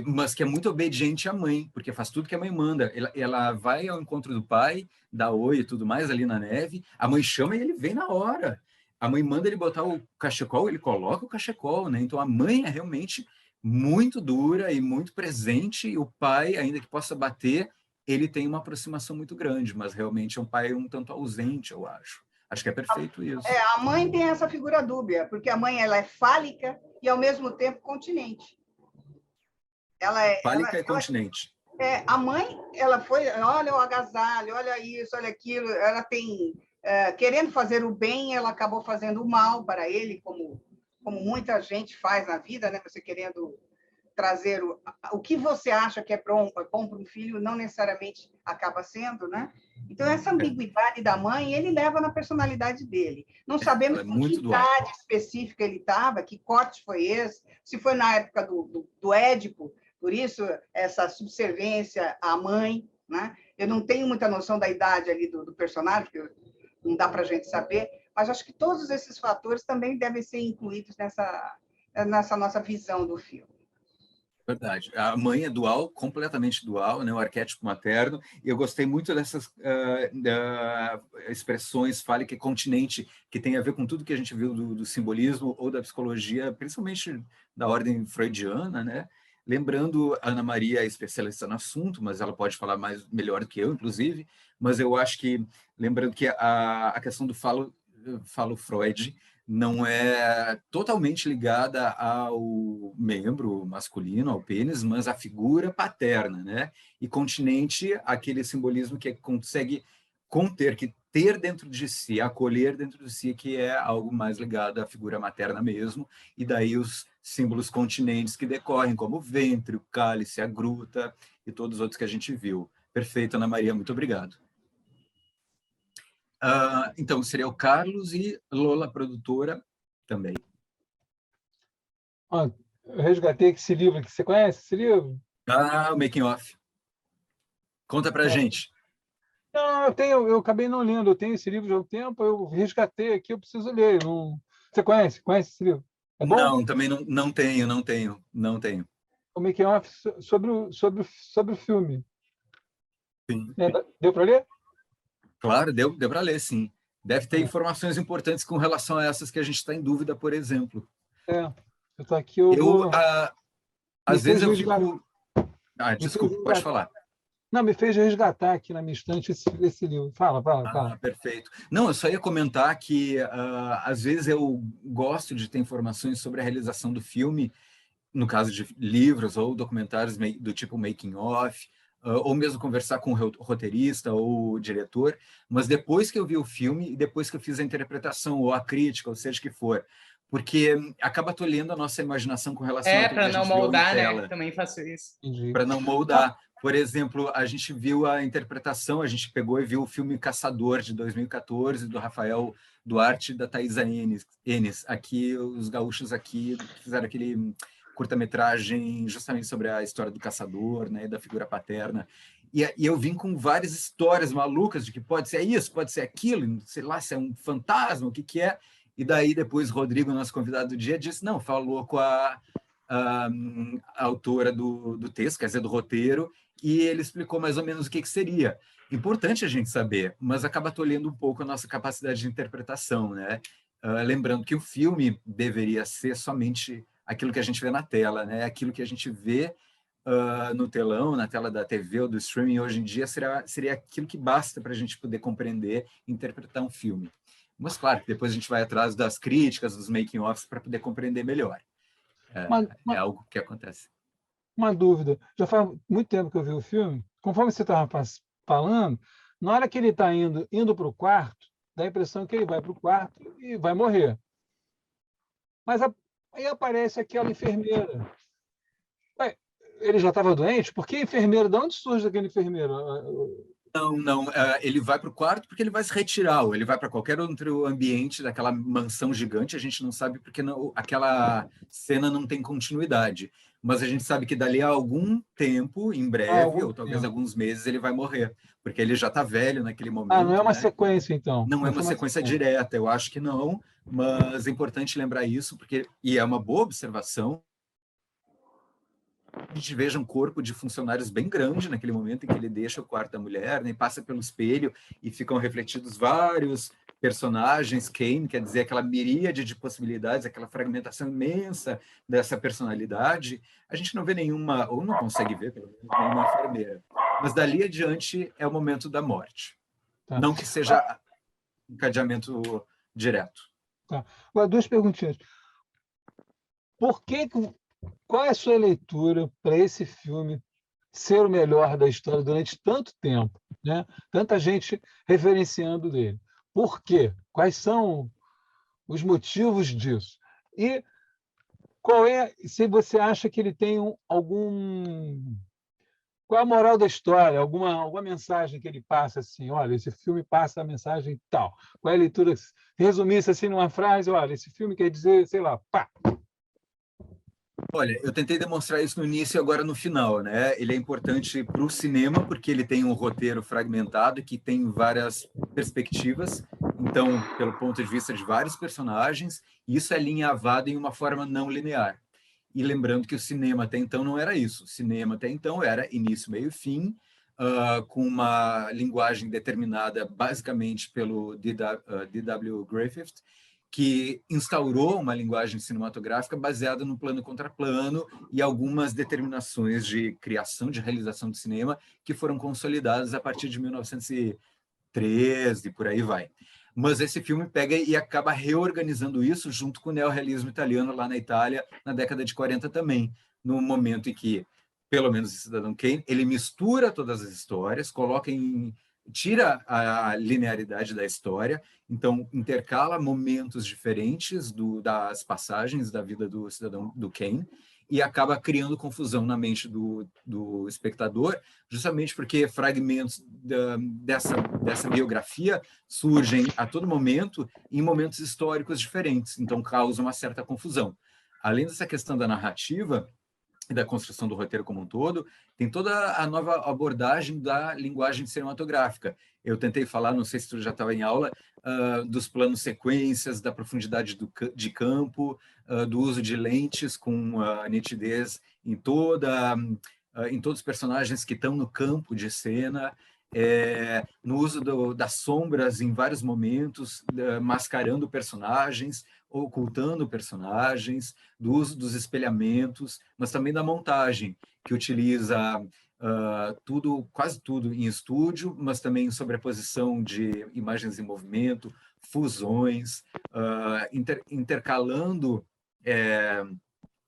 Mas que é muito obediente à mãe, porque faz tudo que a mãe manda. Ela vai ao encontro do pai, dá oi e tudo mais ali na neve, a mãe chama e ele vem na hora. A mãe manda ele botar o cachecol, ele coloca o cachecol, né? Então a mãe é realmente muito dura e muito presente, e o pai, ainda que possa bater, ele tem uma aproximação muito grande, mas realmente é um pai um tanto ausente, eu acho. Acho que é perfeito isso. A mãe tem essa figura dúbia, porque a mãe ela é fálica e, ao mesmo tempo, continente. Fálica e continente. A mãe, ela foi, olha o agasalho, olha isso, olha aquilo, ela tem, querendo fazer o bem, ela acabou fazendo o mal para ele, como muita gente faz na vida, né? Você querendo trazer o que você acha que é bom para um filho, não necessariamente acaba sendo, né? Então, essa ambiguidade da mãe, ele leva na personalidade dele. Não sabemos em que idade específica ele estava, que corte foi esse, se foi na época do Édipo, por isso essa subserviência à mãe, né? Eu não tenho muita noção da idade ali do personagem, porque não dá para a gente saber, mas acho que todos esses fatores também devem ser incluídos nessa nossa visão do filme. Verdade. A mãe é dual, completamente dual, né? O arquétipo materno. E eu gostei muito dessas expressões, fale que continente, que tem a ver com tudo que a gente viu do simbolismo ou da psicologia, principalmente da ordem freudiana, né? Lembrando, a Ana Maria é especialista no assunto, mas ela pode falar melhor do que eu, inclusive. Mas eu acho que, lembrando que a questão do falo Freud não é totalmente ligada ao membro masculino, ao pênis, mas à figura paterna, né? E continente, aquele simbolismo que consegue conter, que ter dentro de si, acolher dentro de si, que é algo mais ligado à figura materna mesmo, e daí os símbolos continentes que decorrem, como o ventre, o cálice, a gruta e todos os outros que a gente viu. Perfeito, Ana Maria, muito obrigado. Então, seria o Carlos e Lola, produtora, também. Ó, eu resgatei esse livro aqui. Você conhece esse livro? O Making Off. Conta pra gente. Não, eu acabei não lendo. Eu tenho esse livro já há um tempo, eu resgatei aqui, eu preciso ler. Não... Você conhece? Conhece esse livro? É bom? Não, também não tenho. O Making Off sobre o filme. Sim. Deu para ler? Claro, deu para ler, sim. Deve ter informações importantes com relação a essas que a gente está em dúvida, por exemplo. Eu estou aqui, às vezes eu fico... desculpa, pode falar. Não, me fez resgatar aqui na minha estante esse livro. Fala. Perfeito. Não, eu só ia comentar que, às vezes, eu gosto de ter informações sobre a realização do filme, no caso de livros ou documentários do tipo Making Off, ou mesmo conversar com o roteirista ou o diretor, mas depois que eu vi o filme e depois que eu fiz a interpretação ou a crítica, ou seja que for, porque acaba tolhendo a nossa imaginação com relação a tudo que a gente viu na tela. Para não moldar, né? Também faço isso. Para não moldar. Por exemplo, a gente viu a interpretação, a gente pegou e viu o filme Caçador, de 2014, do Rafael Duarte e da Thaisa Enes. Aqui, os gaúchos aqui fizeram aquele curta-metragem justamente sobre a história do caçador, né, e da figura paterna. E eu vim com várias histórias malucas de que pode ser isso, pode ser aquilo, sei lá se é um fantasma, o que é. E daí depois Rodrigo, nosso convidado do dia, disse, não, falou com a autora do texto, quer dizer, do roteiro, e ele explicou mais ou menos o que seria. Importante a gente saber, mas acaba tolhendo um pouco a nossa capacidade de interpretação, né? Lembrando que o filme deveria ser somente aquilo que a gente vê na tela, né? Aquilo que a gente vê no telão, na tela da TV ou do streaming hoje em dia, seria aquilo que basta para a gente poder compreender e interpretar um filme. Mas, claro, depois a gente vai atrás das críticas, dos making-offs, para poder compreender melhor. É algo que acontece. Uma dúvida. Já faz muito tempo que eu vi o filme. Conforme você estava falando, na hora que ele está indo para o quarto, dá a impressão que ele vai para o quarto e vai morrer. Mas aí aparece aquela enfermeira. Ué, ele já estava doente? Por que enfermeira? De onde surge aquele enfermeiro? Não. Ele vai para o quarto porque ele vai se retirar, ou ele vai para qualquer outro ambiente daquela mansão gigante. A gente não sabe porque aquela cena não tem continuidade. Mas a gente sabe que dali a algum tempo, em breve, ou talvez alguns meses, ele vai morrer. Porque ele já está velho naquele momento. Não é uma sequência, então? Não é uma sequência direta, eu acho que não. Mas é importante lembrar isso, e é uma boa observação. A gente veja um corpo de funcionários bem grande naquele momento em que ele deixa o quarto da mulher, né, passa pelo espelho e ficam refletidos vários personagens, Kane, quer dizer, aquela miríade de possibilidades, aquela fragmentação imensa dessa personalidade. A gente não vê nenhuma, ou não consegue ver, pelo menos, nenhuma enfermeira. Mas dali adiante é o momento da morte. Tá. Não que seja encadeamento direto. Tá. Agora, duas perguntinhas. Qual é a sua leitura para esse filme ser o melhor da história durante tanto tempo, né? Tanta gente referenciando dele. Por quê? Quais são os motivos disso? E se você acha que ele tem qual é a moral da história? Alguma mensagem que ele passa assim, olha, esse filme passa a mensagem tal. Qual é a leitura? Resumisse assim numa frase, olha, esse filme quer dizer, sei lá, pá. Olha, eu tentei demonstrar isso no início e agora no final, né? Ele é importante para o cinema porque ele tem um roteiro fragmentado que tem várias perspectivas, então, pelo ponto de vista de vários personagens, isso é alinhavado em uma forma não linear. E lembrando que o cinema até então não era isso. O cinema até então era início, meio e fim, com uma linguagem determinada basicamente pelo D.W. Griffith, que instaurou uma linguagem cinematográfica baseada no plano contra plano e algumas determinações de criação, de realização do cinema que foram consolidadas a partir de 1913, por aí vai. Mas esse filme pega e acaba reorganizando isso junto com o neorrealismo italiano lá na Itália, na década de 40 também, no momento em que, pelo menos em Cidadão Kane, ele mistura todas as histórias, tira a linearidade da história, então intercala momentos diferentes das passagens da vida do cidadão do Kane e acaba criando confusão na mente do espectador, justamente porque fragmentos dessa biografia surgem a todo momento em momentos históricos diferentes, então causa uma certa confusão. Além dessa questão da narrativa e da construção do roteiro como um todo, tem toda a nova abordagem da linguagem cinematográfica. Eu tentei falar, não sei se tu já estava em aula, dos planos sequências, da profundidade de campo, do uso de lentes com nitidez em todos os personagens que estão no campo de cena, no uso das sombras em vários momentos, mascarando personagens, ocultando personagens, do uso dos espelhamentos, mas também da montagem, que utiliza quase tudo em estúdio, mas também em sobreposição de imagens em movimento, fusões, intercalando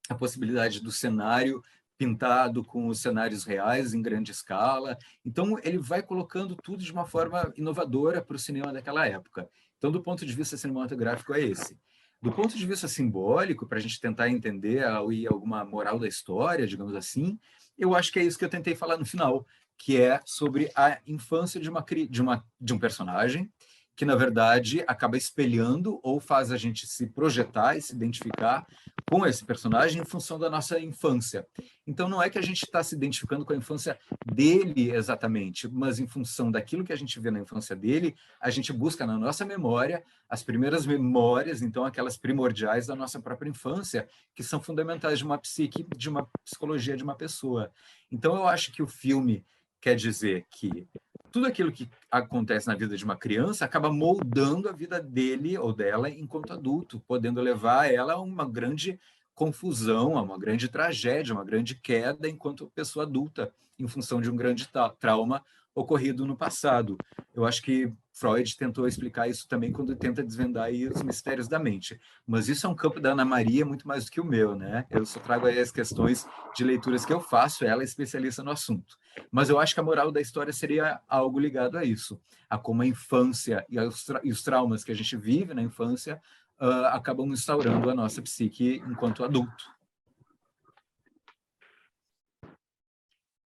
a possibilidade do cenário pintado com os cenários reais em grande escala. Então, ele vai colocando tudo de uma forma inovadora para o cinema daquela época. Então, do ponto de vista cinematográfico, é esse. Do ponto de vista simbólico, para a gente tentar entender alguma moral da história, digamos assim, eu acho que é isso que eu tentei falar no final, que é sobre a infância de um personagem que, na verdade, acaba espelhando ou faz a gente se projetar e se identificar com esse personagem em função da nossa infância. Então, não é que a gente está se identificando com a infância dele exatamente, mas em função daquilo que a gente vê na infância dele, a gente busca na nossa memória as primeiras memórias, então aquelas primordiais da nossa própria infância, que são fundamentais de uma psique, de uma psicologia de uma pessoa. Então, eu acho que o filme quer dizer que tudo aquilo que acontece na vida de uma criança acaba moldando a vida dele ou dela enquanto adulto, podendo levar ela a uma grande confusão, a uma grande tragédia, uma grande queda enquanto pessoa adulta, em função de um grande trauma ocorrido no passado. Eu acho que Freud tentou explicar isso também quando tenta desvendar aí os mistérios da mente. Mas isso é um campo da Ana Maria muito mais do que o meu, né? Eu só trago aí as questões de leituras que eu faço, ela é especialista no assunto. Mas eu acho que a moral da história seria algo ligado a isso, a como a infância e os traumas que a gente vive na infância acabam instaurando a nossa psique enquanto adulto.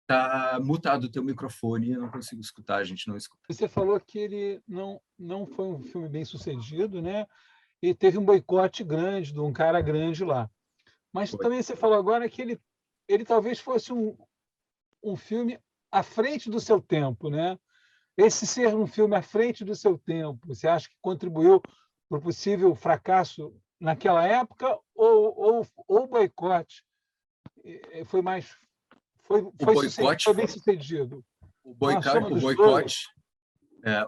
Está mutado o teu microfone, eu não consigo escutar, a gente não escuta. Você falou que ele não foi um filme bem sucedido, né? E teve um boicote grande de um cara grande lá. Mas também você falou agora que ele talvez fosse um filme à frente do seu tempo, né? Esse ser um filme à frente do seu tempo, você acha que contribuiu para o possível fracasso naquela época ou o boicote foi mais foi bem sucedido? O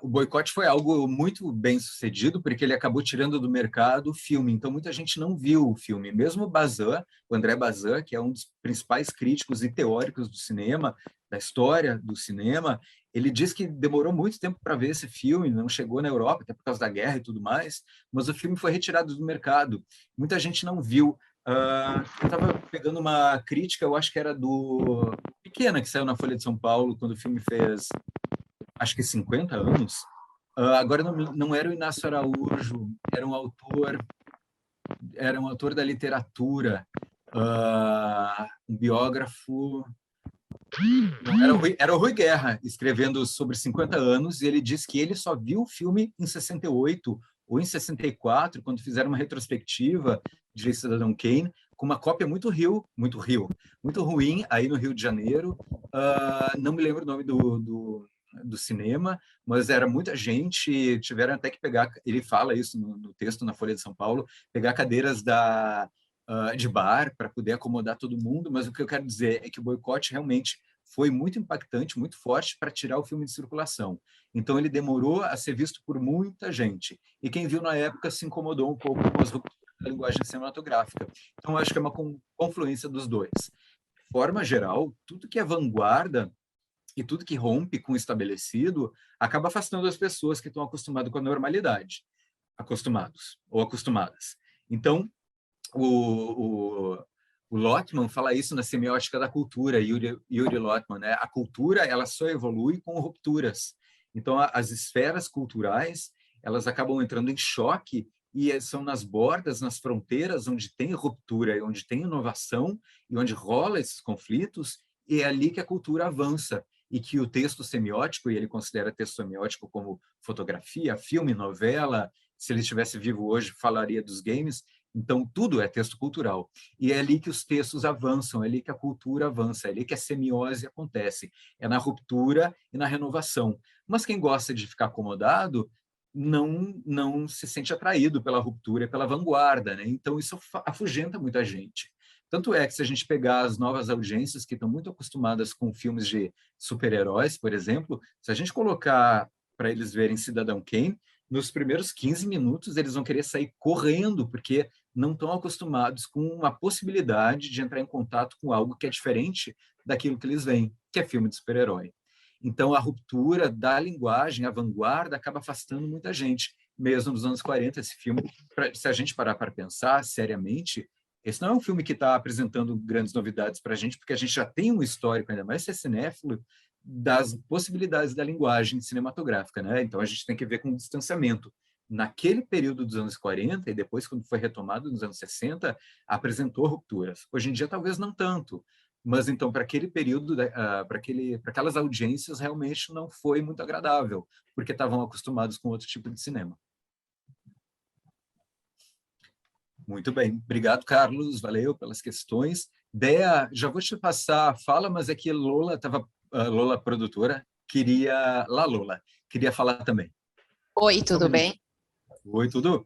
boicote foi algo muito bem sucedido, porque ele acabou tirando do mercado o filme, então muita gente não viu o filme. Mesmo Bazin, o André Bazin, que é um dos principais críticos e teóricos do cinema, da história do cinema, ele diz que demorou muito tempo para ver esse filme, não chegou na Europa, até por causa da guerra e tudo mais, mas o filme foi retirado do mercado. Muita gente não viu. Eu estava pegando uma crítica, eu acho que era do Pequena, que saiu na Folha de São Paulo, quando o filme fez, acho que 50 anos. Agora não era o Inácio Araújo, era um autor da literatura, um biógrafo. Era o Rui Guerra, escrevendo sobre 50 anos, e ele diz que ele só viu o filme em 68 ou em 64, quando fizeram uma retrospectiva de Cidadão Kane, com uma cópia muito ruim, aí no Rio de Janeiro. Não me lembro o nome do cinema, mas era muita gente, tiveram até que pegar, ele fala isso no texto na Folha de São Paulo, pegar cadeiras de bar para poder acomodar todo mundo, mas o que eu quero dizer é que o boicote realmente foi muito impactante, muito forte para tirar o filme de circulação. Então, ele demorou a ser visto por muita gente. E quem viu na época se incomodou um pouco com as rupturas da linguagem cinematográfica. Então, acho que é uma confluência dos dois. De forma geral, tudo que é vanguarda e tudo que rompe com o estabelecido acaba afastando as pessoas que estão acostumadas com a normalidade. Acostumados ou acostumadas. Então, o Lotman fala isso na semiótica da cultura, Yuri Lotman, né? A cultura ela só evolui com rupturas. Então, as esferas culturais elas acabam entrando em choque e são nas bordas, nas fronteiras, onde tem ruptura, onde tem inovação e onde rola esses conflitos, e é ali que a cultura avança e que o texto semiótico, e ele considera texto semiótico como fotografia, filme, novela, se ele estivesse vivo hoje, falaria dos games. Então, tudo é texto cultural. E é ali que os textos avançam, é ali que a cultura avança, é ali que a semiose acontece. É na ruptura e na renovação. Mas quem gosta de ficar acomodado não se sente atraído pela ruptura e pela vanguarda, né? Então, isso afugenta muita gente. Tanto é que, se a gente pegar as novas audiências que estão muito acostumadas com filmes de super-heróis, por exemplo, se a gente colocar para eles verem Cidadão Kane, nos primeiros 15 minutos eles vão querer sair correndo, porque não estão acostumados com uma possibilidade de entrar em contato com algo que é diferente daquilo que eles veem, que é filme de super-herói. Então, a ruptura da linguagem, a vanguarda, acaba afastando muita gente. Mesmo nos anos 40, esse filme, se a gente parar para pensar seriamente, esse não é um filme que está apresentando grandes novidades para a gente, porque a gente já tem um histórico, ainda mais se é cinéfilo, das possibilidades da linguagem cinematográfica, né? Então, a gente tem que ver com distanciamento. Naquele período dos anos 40 e depois, quando foi retomado nos anos 60, apresentou rupturas. Hoje em dia, talvez não tanto, mas então, para aquele período, para aquelas audiências, realmente não foi muito agradável, porque estavam acostumados com outro tipo de cinema. Muito bem. Obrigado, Carlos. Valeu pelas questões. Dea, já vou te passar a fala, mas é que Lola, produtora, Lola, queria falar também. Oi, tudo bem? Oi, tudo?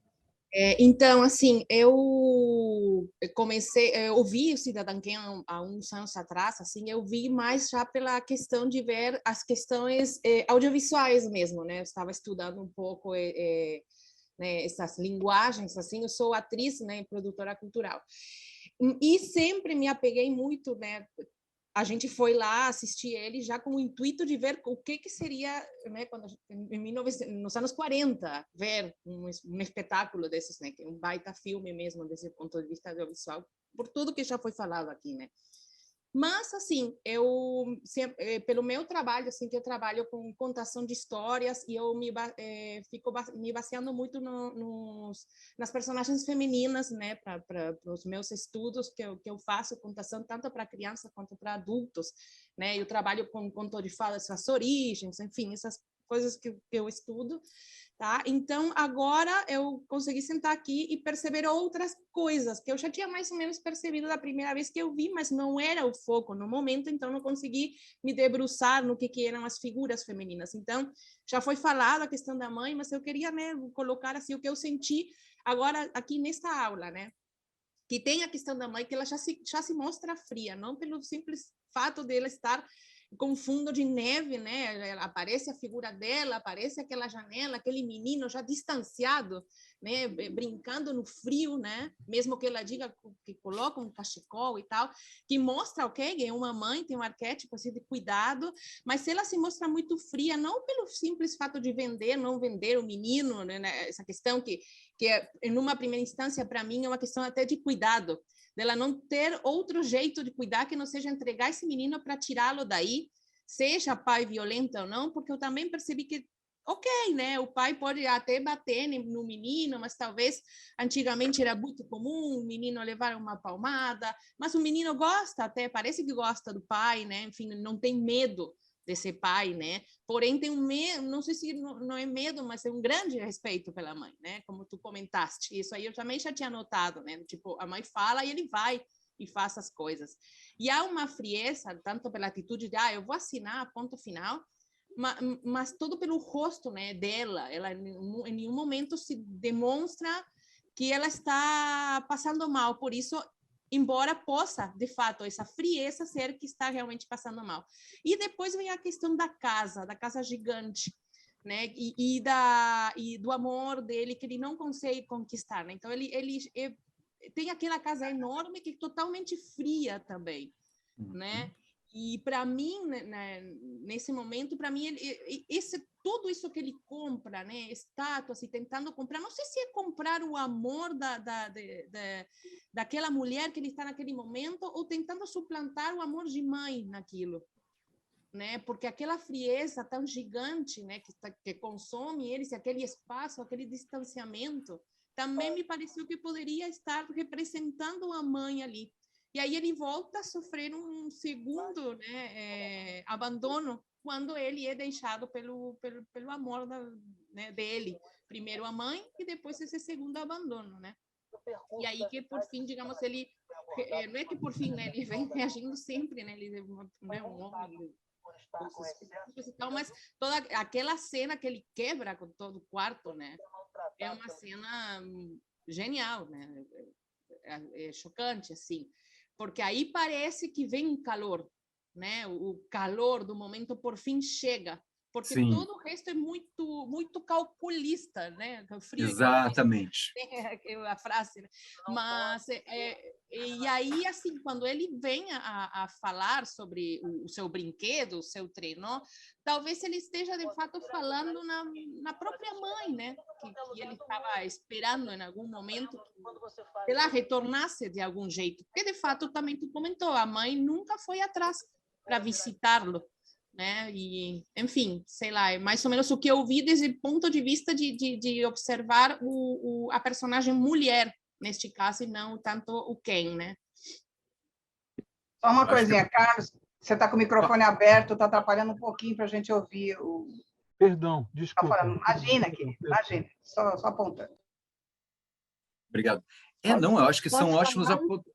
Então, assim, eu vi o Cidadão Kane há uns anos atrás, assim, eu vi mais já pela questão de ver as questões audiovisuais mesmo, né? Eu estava estudando um pouco né, essas linguagens, assim, eu sou atriz, né, produtora cultural. E sempre me apeguei muito, né, a gente foi lá assistir ele já com o intuito de ver o que seria, né, nos anos 40, ver um espetáculo desses, né, que é um baita filme mesmo, desse ponto de vista audiovisual, por tudo que já foi falado aqui, né. Mas, assim, pelo meu trabalho, assim, que eu trabalho com contação de histórias, e eu fico me baseando muito nas personagens femininas, né, para os meus estudos que eu faço, contação tanto para crianças quanto para adultos, né, eu trabalho com conto de fadas, suas origens, enfim, essas coisas que eu estudo, tá? Então, agora eu consegui sentar aqui e perceber outras coisas que eu já tinha mais ou menos percebido da primeira vez que eu vi, mas não era o foco no momento, então não consegui me debruçar no que eram as figuras femininas. Então, já foi falada a questão da mãe, mas eu queria, né, colocar assim o que eu senti agora aqui nesta aula, né? Que tem a questão da mãe que ela já se mostra fria, não pelo simples fato dela estar com fundo de neve, né? Aparece a figura dela, aparece aquela janela, aquele menino já distanciado, né? Brincando no frio, né? Mesmo que ela diga que coloca um cachecol e tal, que mostra, ok, é uma mãe, tem um arquétipo assim, de cuidado, mas ela se mostra muito fria, não pelo simples fato de vender, não vender o menino, né? Essa questão que em uma primeira instância, para mim, é uma questão até de cuidado, dela não ter outro jeito de cuidar que não seja entregar esse menino para tirá-lo daí, seja pai violento ou não, porque eu também percebi que, ok, né, o pai pode até bater no menino, mas talvez antigamente era muito comum o menino levar uma palmada, mas o menino gosta até, parece que gosta do pai, né, enfim, não tem medo de ser pai, né? Porém tem um medo, não sei se não é medo, mas é um grande respeito pela mãe, né? Como tu comentaste, isso aí eu também já tinha notado, né? Tipo, a mãe fala e ele vai e faz as coisas. E há uma frieza, tanto pela atitude de, eu vou assinar, ponto final, mas todo pelo rosto, né, dela. Ela em nenhum momento se demonstra que ela está passando mal. Por isso, embora possa, de fato, essa frieza ser que está realmente passando mal. E depois vem a questão da casa gigante, né? E do amor dele que ele não consegue conquistar, né? Então ele tem aquela casa enorme que é totalmente fria também, né? E para mim, né, nesse momento, para mim, tudo isso que ele compra, né, estátuas e tentando comprar, não sei se é comprar o amor daquela mulher que ele está naquele momento ou tentando suplantar o amor de mãe naquilo, né? Porque aquela frieza tão gigante, né, que consome eles, aquele espaço, aquele distanciamento, também me pareceu que poderia estar representando a mãe ali. E aí ele volta a sofrer um segundo, né, abandono quando ele é deixado pelo amor né, dele. Primeiro a mãe e depois esse segundo abandono, né? E aí que, por fim, digamos, ele... Não é que, por fim, né, ele vem reagindo sempre, né? Ele é um homem... Mas toda aquela cena que ele quebra com todo o quarto, né? É uma cena genial, né? É chocante, assim. Porque aí parece que vem um calor, né? O calor do momento por fim chega, porque Sim. todo o resto é muito calculista, né? Frio Exatamente. é a frase, né? Mas e aí assim, quando ele vem a falar sobre o seu brinquedo, o seu treino, talvez ele esteja de fato falando na própria mãe, né? Que ele estava esperando em algum momento que ela retornasse de algum jeito, porque de fato também tu comentou, a mãe nunca foi atrás para visitá-lo, né? E, enfim, sei lá, é mais ou menos o que eu vi desde o ponto de vista de observar a personagem mulher, neste caso, e não tanto o Ken, né? Só uma coisinha, Carlos, você está com o microfone aberto, está atrapalhando um pouquinho para a gente ouvir o... Perdão, desculpa. Tá falando. Imagina, querido, imagina, só apontando. Obrigado. Não, eu acho que são ótimos apontamentos.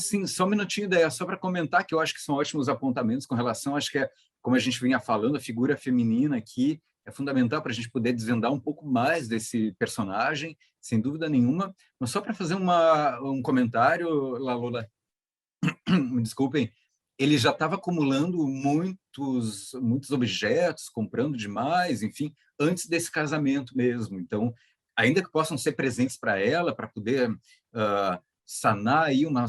Sim, só um minutinho, ideia, só para comentar que eu acho que são ótimos apontamentos com relação, acho que como a gente vinha falando, a figura feminina aqui é fundamental para a gente poder desvendar um pouco mais desse personagem, sem dúvida nenhuma, mas só para fazer um comentário, Lalola, me desculpem, ele já estava acumulando muitos objetos, comprando demais, enfim, antes desse casamento mesmo. Então, ainda que possam ser presentes para ela, para poder sanar aí uma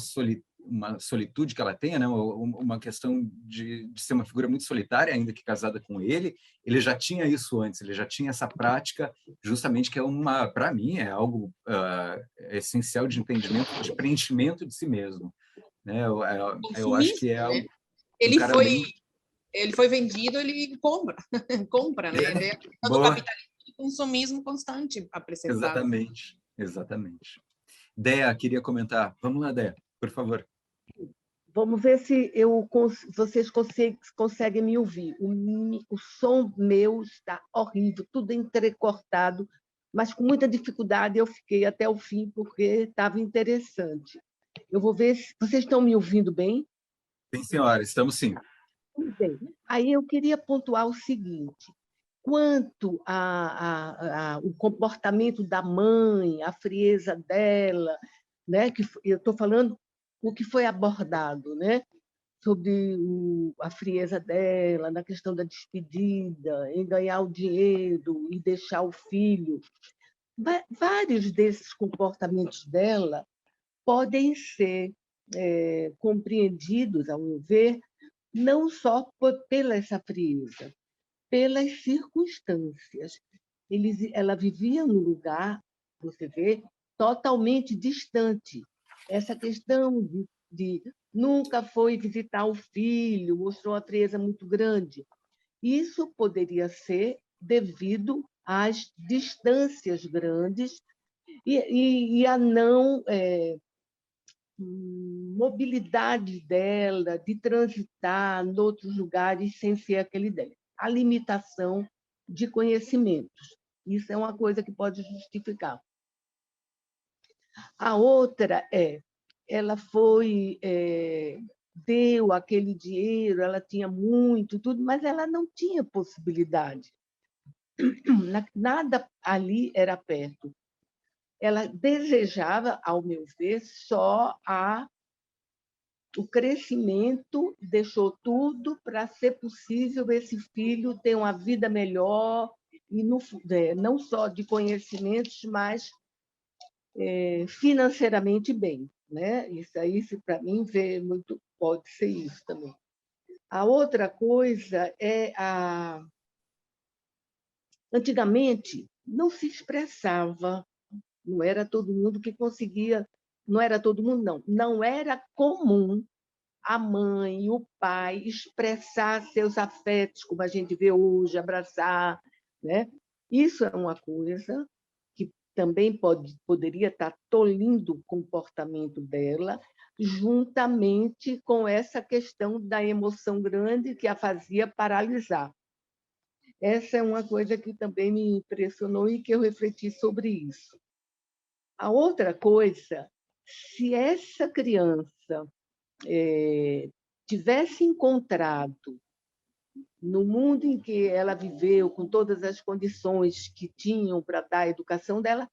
solitude que ela tenha, né? Uma questão de ser uma figura muito solitária, ainda que casada com ele já tinha isso antes, ele já tinha essa prática, justamente que é para mim, é algo essencial de entendimento, de preenchimento de si mesmo. Né? Eu acho que é algo... Ele foi vendido, ele compra, né? Ele é do capitalismo de consumismo constante apresentado. Exatamente. Dea, queria comentar. Vamos lá, Dea, por favor. Vamos ver se vocês conseguem me ouvir. O som meu está horrível, tudo entrecortado, mas com muita dificuldade eu fiquei até o fim, porque estava interessante. Eu vou ver se vocês estão me ouvindo bem. Sim, senhora, estamos sim. Bem, aí eu queria pontuar o seguinte: quanto ao comportamento da mãe, a frieza dela, né? Que eu estou falando o que foi abordado, né? Sobre a frieza dela, na questão da despedida, em ganhar o dinheiro e deixar o filho. Vários desses comportamentos dela podem ser compreendidos, ao meu ver, não só pela essa frieza, pelas circunstâncias. Ela vivia num lugar, você vê, totalmente distante. Essa questão de nunca foi visitar o filho, mostrou uma frieza muito grande. Isso poderia ser devido às distâncias grandes e à não mobilidade dela de transitar em outros lugares sem ser aquele dela. A limitação de conhecimentos. Isso é uma coisa que pode justificar. A outra ela deu aquele dinheiro, ela tinha muito, tudo, mas ela não tinha possibilidade. Nada ali era perto. ela desejava, ao meu ver, só o crescimento, deixou tudo para ser possível esse filho ter uma vida melhor, e não só de conhecimentos, mas financeiramente bem, né? Isso aí, para mim, pode ser isso também. A outra coisa é antigamente não se expressava, não era todo mundo que conseguia, não era todo mundo, não era comum a mãe e o pai expressar seus afetos, como a gente vê hoje, abraçar, né? Isso é uma coisa que também poderia estar tolhindo o comportamento dela, juntamente com essa questão da emoção grande que a fazia paralisar. Essa é uma coisa que também me impressionou e que eu refleti sobre isso. A outra coisa, se essa criança tivesse encontrado no mundo em que ela viveu, com todas as condições que tinham para dar a educação dela,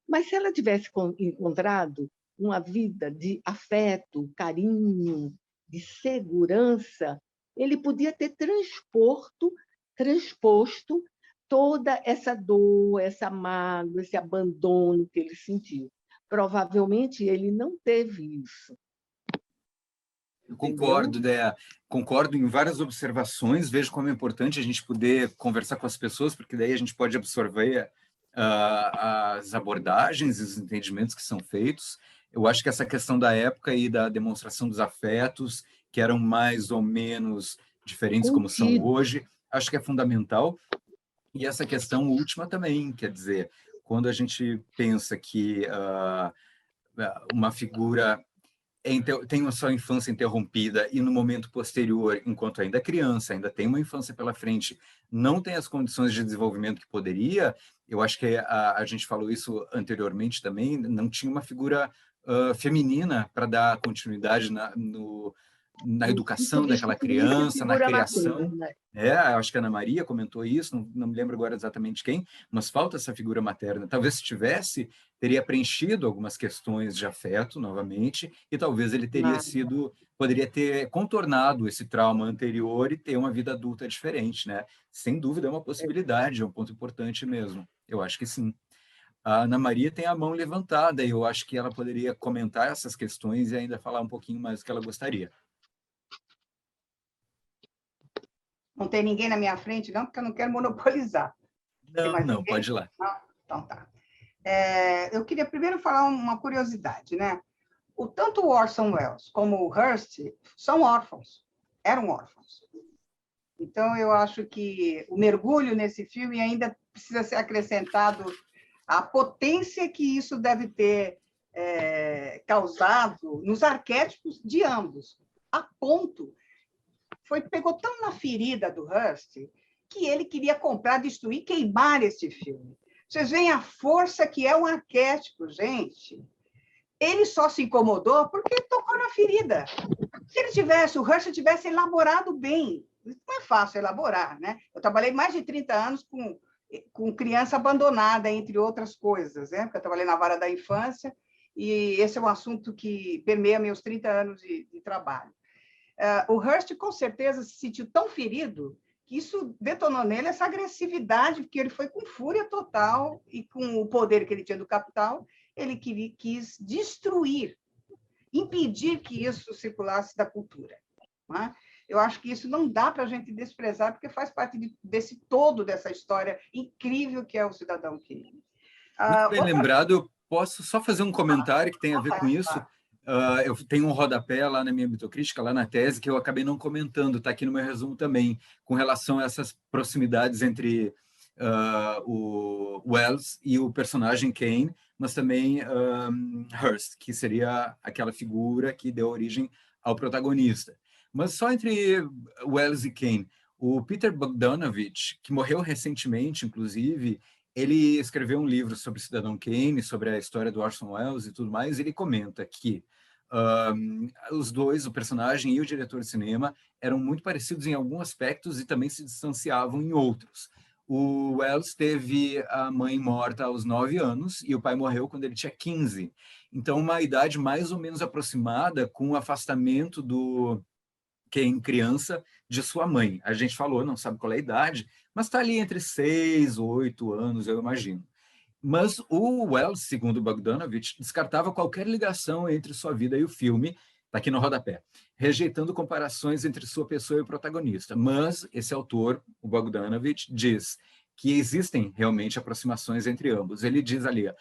mas se ela tivesse encontrado uma vida de afeto, carinho, de segurança, ele podia ter transposto toda essa dor, essa mágoa, esse abandono que ele sentiu. Provavelmente ele não teve isso. Eu concordo, Dea. Concordo em várias observações. Vejo como é importante a gente poder conversar com as pessoas, porque daí a gente pode absorver as abordagens e os entendimentos que são feitos. Eu acho que essa questão da época e da demonstração dos afetos, que eram mais ou menos diferentes como são hoje, acho que é fundamental. E essa questão última também, quer dizer, quando a gente pensa que uma figura tem a sua infância interrompida e no momento posterior, enquanto ainda é criança, ainda tem uma infância pela frente, não tem as condições de desenvolvimento que poderia, eu acho que a gente falou isso anteriormente também, não tinha uma figura feminina para dar continuidade na educação daquela criança, na criação. Acho que a Ana Maria comentou isso, não me lembro agora exatamente quem, mas falta essa figura materna. Talvez se tivesse, teria preenchido algumas questões de afeto novamente, e talvez ele poderia ter contornado esse trauma anterior e ter uma vida adulta diferente, né? Sem dúvida é uma possibilidade, é um ponto importante mesmo. Eu acho que sim. A Ana Maria tem a mão levantada, e eu acho que ela poderia comentar essas questões e ainda falar um pouquinho mais do que ela gostaria. Não tem ninguém na minha frente, não, porque eu não quero monopolizar. Não, pode ir lá. Não? Então tá. Eu queria primeiro falar uma curiosidade, né? Tanto o Orson Welles como o Hearst são órfãos, eram órfãos. Então, eu acho que o mergulho nesse filme ainda precisa ser acrescentado a potência que isso deve ter causado nos arquétipos de ambos, a ponto pegou tão na ferida do Hearst que ele queria comprar, destruir, queimar esse filme. Vocês veem a força que é um arquétipo, gente. Ele só se incomodou porque tocou na ferida. Se o Hearst tivesse elaborado bem, não é fácil elaborar, né? Eu trabalhei mais de 30 anos com criança abandonada, entre outras coisas, né? Porque eu trabalhei na vara da infância, e esse é um assunto que permeia meus 30 anos de trabalho. O Hearst, com certeza, se sentiu tão ferido que isso detonou nele essa agressividade, porque ele foi com fúria total e com o poder que ele tinha do capital, ele quis destruir, impedir que isso circulasse da cultura. Né? Eu acho que isso não dá para a gente desprezar, porque faz parte desse todo, dessa história incrível que é o Cidadão Kane. Muito bem lembrado. Posso só fazer um comentário que tem a ver com isso? Eu tenho um rodapé lá na minha bitocrítica, lá na tese, que eu acabei não comentando, está aqui no meu resumo também, com relação a essas proximidades entre o Wells e o personagem Kane, mas também Hearst, que seria aquela figura que deu origem ao protagonista. Mas só entre Wells e Kane, o Peter Bogdanovich, que morreu recentemente, inclusive, ele escreveu um livro sobre o Cidadão Kane, sobre a história do Orson Welles e tudo mais. Ele comenta que os dois, o personagem e o diretor de cinema, eram muito parecidos em alguns aspectos e também se distanciavam em outros. O Wells teve a mãe morta aos 9 anos e o pai morreu quando ele tinha 15. Então, uma idade mais ou menos aproximada com o afastamento do Ken criança de sua mãe. A gente falou, não sabe qual é a idade, mas está ali entre 6 e 8 anos, eu imagino. Mas o Wells, segundo Bogdanovich, descartava qualquer ligação entre sua vida e o filme, está aqui no rodapé, rejeitando comparações entre sua pessoa e o protagonista. Mas esse autor, o Bogdanovich, diz que existem realmente aproximações entre ambos. Ele diz ali,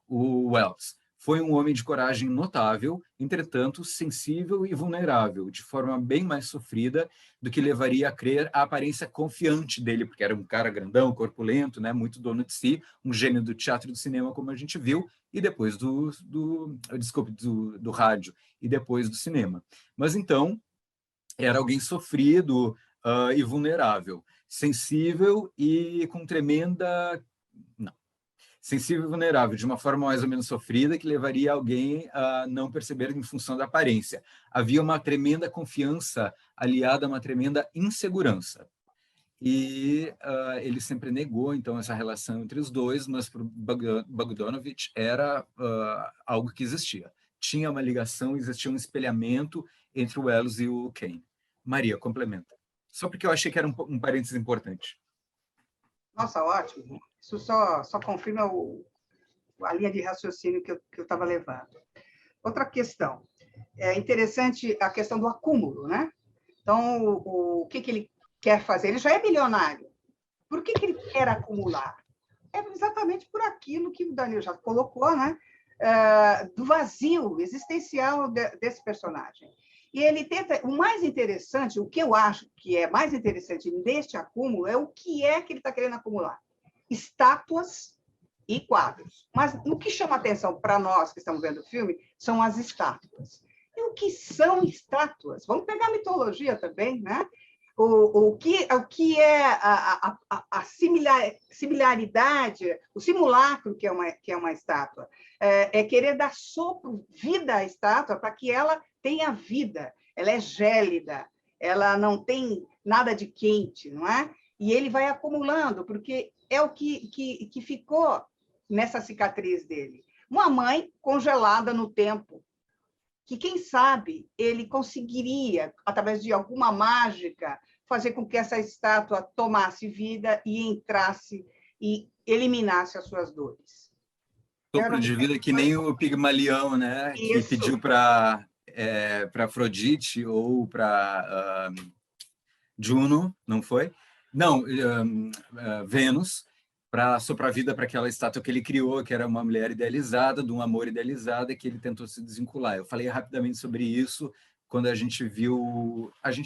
o Wells foi um homem de coragem notável, entretanto sensível e vulnerável, de forma bem mais sofrida do que levaria a crer a aparência confiante dele, porque era um cara grandão, corpulento, né, muito dono de si, um gênio do teatro e do cinema, como a gente viu, e depois do rádio, e depois do cinema. Mas então, era alguém sofrido e vulnerável, sensível e com tremenda... Não. Sensível e vulnerável, de uma forma mais ou menos sofrida, que levaria alguém a não perceber em função da aparência. Havia uma tremenda confiança aliada a uma tremenda insegurança. E ele sempre negou, então, essa relação entre os dois, mas para o Bogdanovich era algo que existia. Tinha uma ligação, existia um espelhamento entre o Wells e o Ken. Maria, complementa. Só porque eu achei que era um parênteses importante. Nossa, ótimo. Isso só confirma a linha de raciocínio que eu estava levando. Outra questão. É interessante a questão do acúmulo, né? Então, o que ele quer fazer? Ele já é bilionário. Por que ele quer acumular? É exatamente por aquilo que o Daniel já colocou, né? Do vazio existencial desse personagem. E ele tenta... O mais interessante, o que eu acho que é mais interessante neste acúmulo é o que é que ele está querendo acumular. Estátuas e quadros. Mas o que chama atenção para nós que estamos vendo o filme são as estátuas. E o que são estátuas? Vamos pegar a mitologia também, né? O que é a similaridade, o simulacro que é uma estátua. É querer dar sopro, vida à estátua, para que ela tenha vida. Ela é gélida, ela não tem nada de quente, não é? E ele vai acumulando, porque é o que ficou nessa cicatriz dele. Uma mãe congelada no tempo, que, quem sabe, ele conseguiria, através de alguma mágica, fazer com que essa estátua tomasse vida e entrasse e eliminasse as suas dores. Sopro de vida que nem o Pigmalião, né? Isso. Que pediu para Afrodite ou para Juno, não foi? Não, Vênus, para soprar vida para aquela estátua que ele criou, que era uma mulher idealizada, de um amor idealizado, que ele tentou se desvincular. Eu falei rapidamente sobre isso quando a gente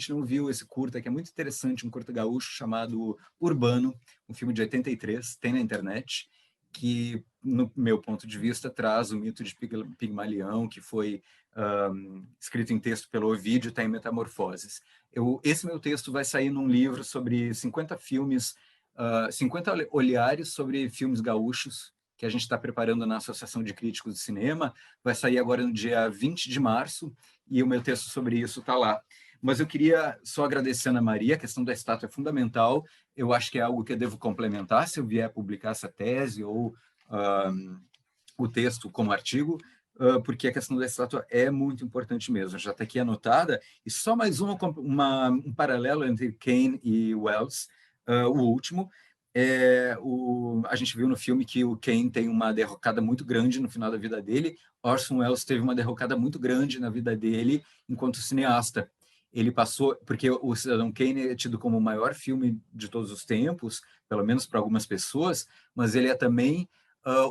não viu esse curta, que é muito interessante, um curta gaúcho chamado Urbano, um filme de 83, tem na internet, que, no meu ponto de vista, traz o mito de Pigmalião, que foi escrito em texto pelo Ovídio, está em Metamorfoses. Esse meu texto vai sair num livro sobre 50 filmes, 50 olhares sobre filmes gaúchos, que a gente está preparando na Associação de Críticos de Cinema. Vai sair agora no dia 20 de março, e o meu texto sobre isso está lá. Mas eu queria só agradecer a Ana Maria, a questão da estátua é fundamental. Eu acho que é algo que eu devo complementar se eu vier publicar essa tese ou o texto como artigo, porque a questão da estátua é muito importante mesmo. Já está aqui anotada. E só mais um paralelo entre Kane e Wells, o último. A gente viu no filme que o Kane tem uma derrocada muito grande no final da vida dele. Orson Welles teve uma derrocada muito grande na vida dele enquanto cineasta. Ele passou, porque o Cidadão Kane é tido como o maior filme de todos os tempos, pelo menos para algumas pessoas, mas ele é também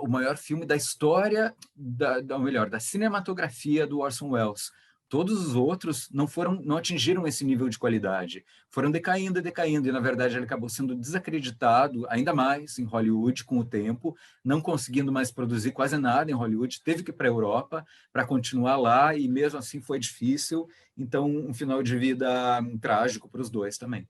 o maior filme da história, da cinematografia do Orson Welles. Todos os outros não atingiram esse nível de qualidade, foram decaindo, e na verdade ele acabou sendo desacreditado ainda mais em Hollywood com o tempo, não conseguindo mais produzir quase nada em Hollywood, teve que ir para a Europa para continuar lá, e mesmo assim foi difícil, então um final de vida trágico para os dois também.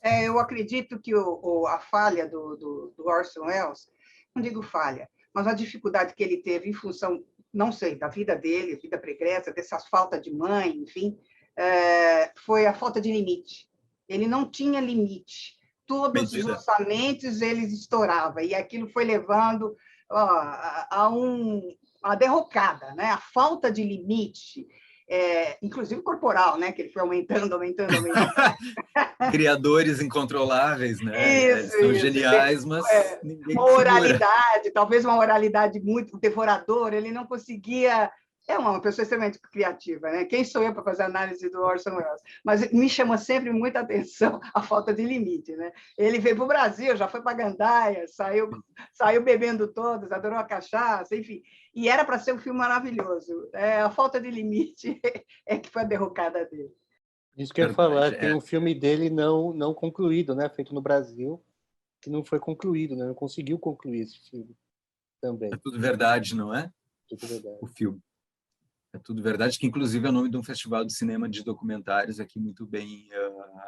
Eu acredito que a falha do Orson Welles, não digo falha, mas a dificuldade que ele teve em função, não sei, da vida dele, vida pregressa, dessa falta de mãe, enfim, foi a falta de limite. Ele não tinha limite todos os orçamentos eles estouravam, e aquilo foi levando a uma derrocada, né? A falta de limite, inclusive corporal, né? Que ele foi aumentando. Criadores incontroláveis, né? Isso, são geniais, mas ninguém uma oralidade, talvez uma oralidade muito devoradora, ele não conseguia... É uma pessoa extremamente criativa, né? Quem sou eu para fazer análise do Orson Welles? Mas me chama sempre muita atenção a falta de limite, né? Ele veio para o Brasil, já foi para Gandaia, saiu bebendo todos, adorou a cachaça, enfim. E era para ser um filme maravilhoso. A falta de limite é que foi a derrocada dele. Isso que eu ia falar, tem um filme dele não concluído, né? Feito no Brasil, que não foi concluído, né? Não conseguiu concluir esse filme também. É tudo verdade, não é? Tudo verdade. O filme. É tudo verdade, que inclusive é o nome de um festival de cinema de documentários aqui muito bem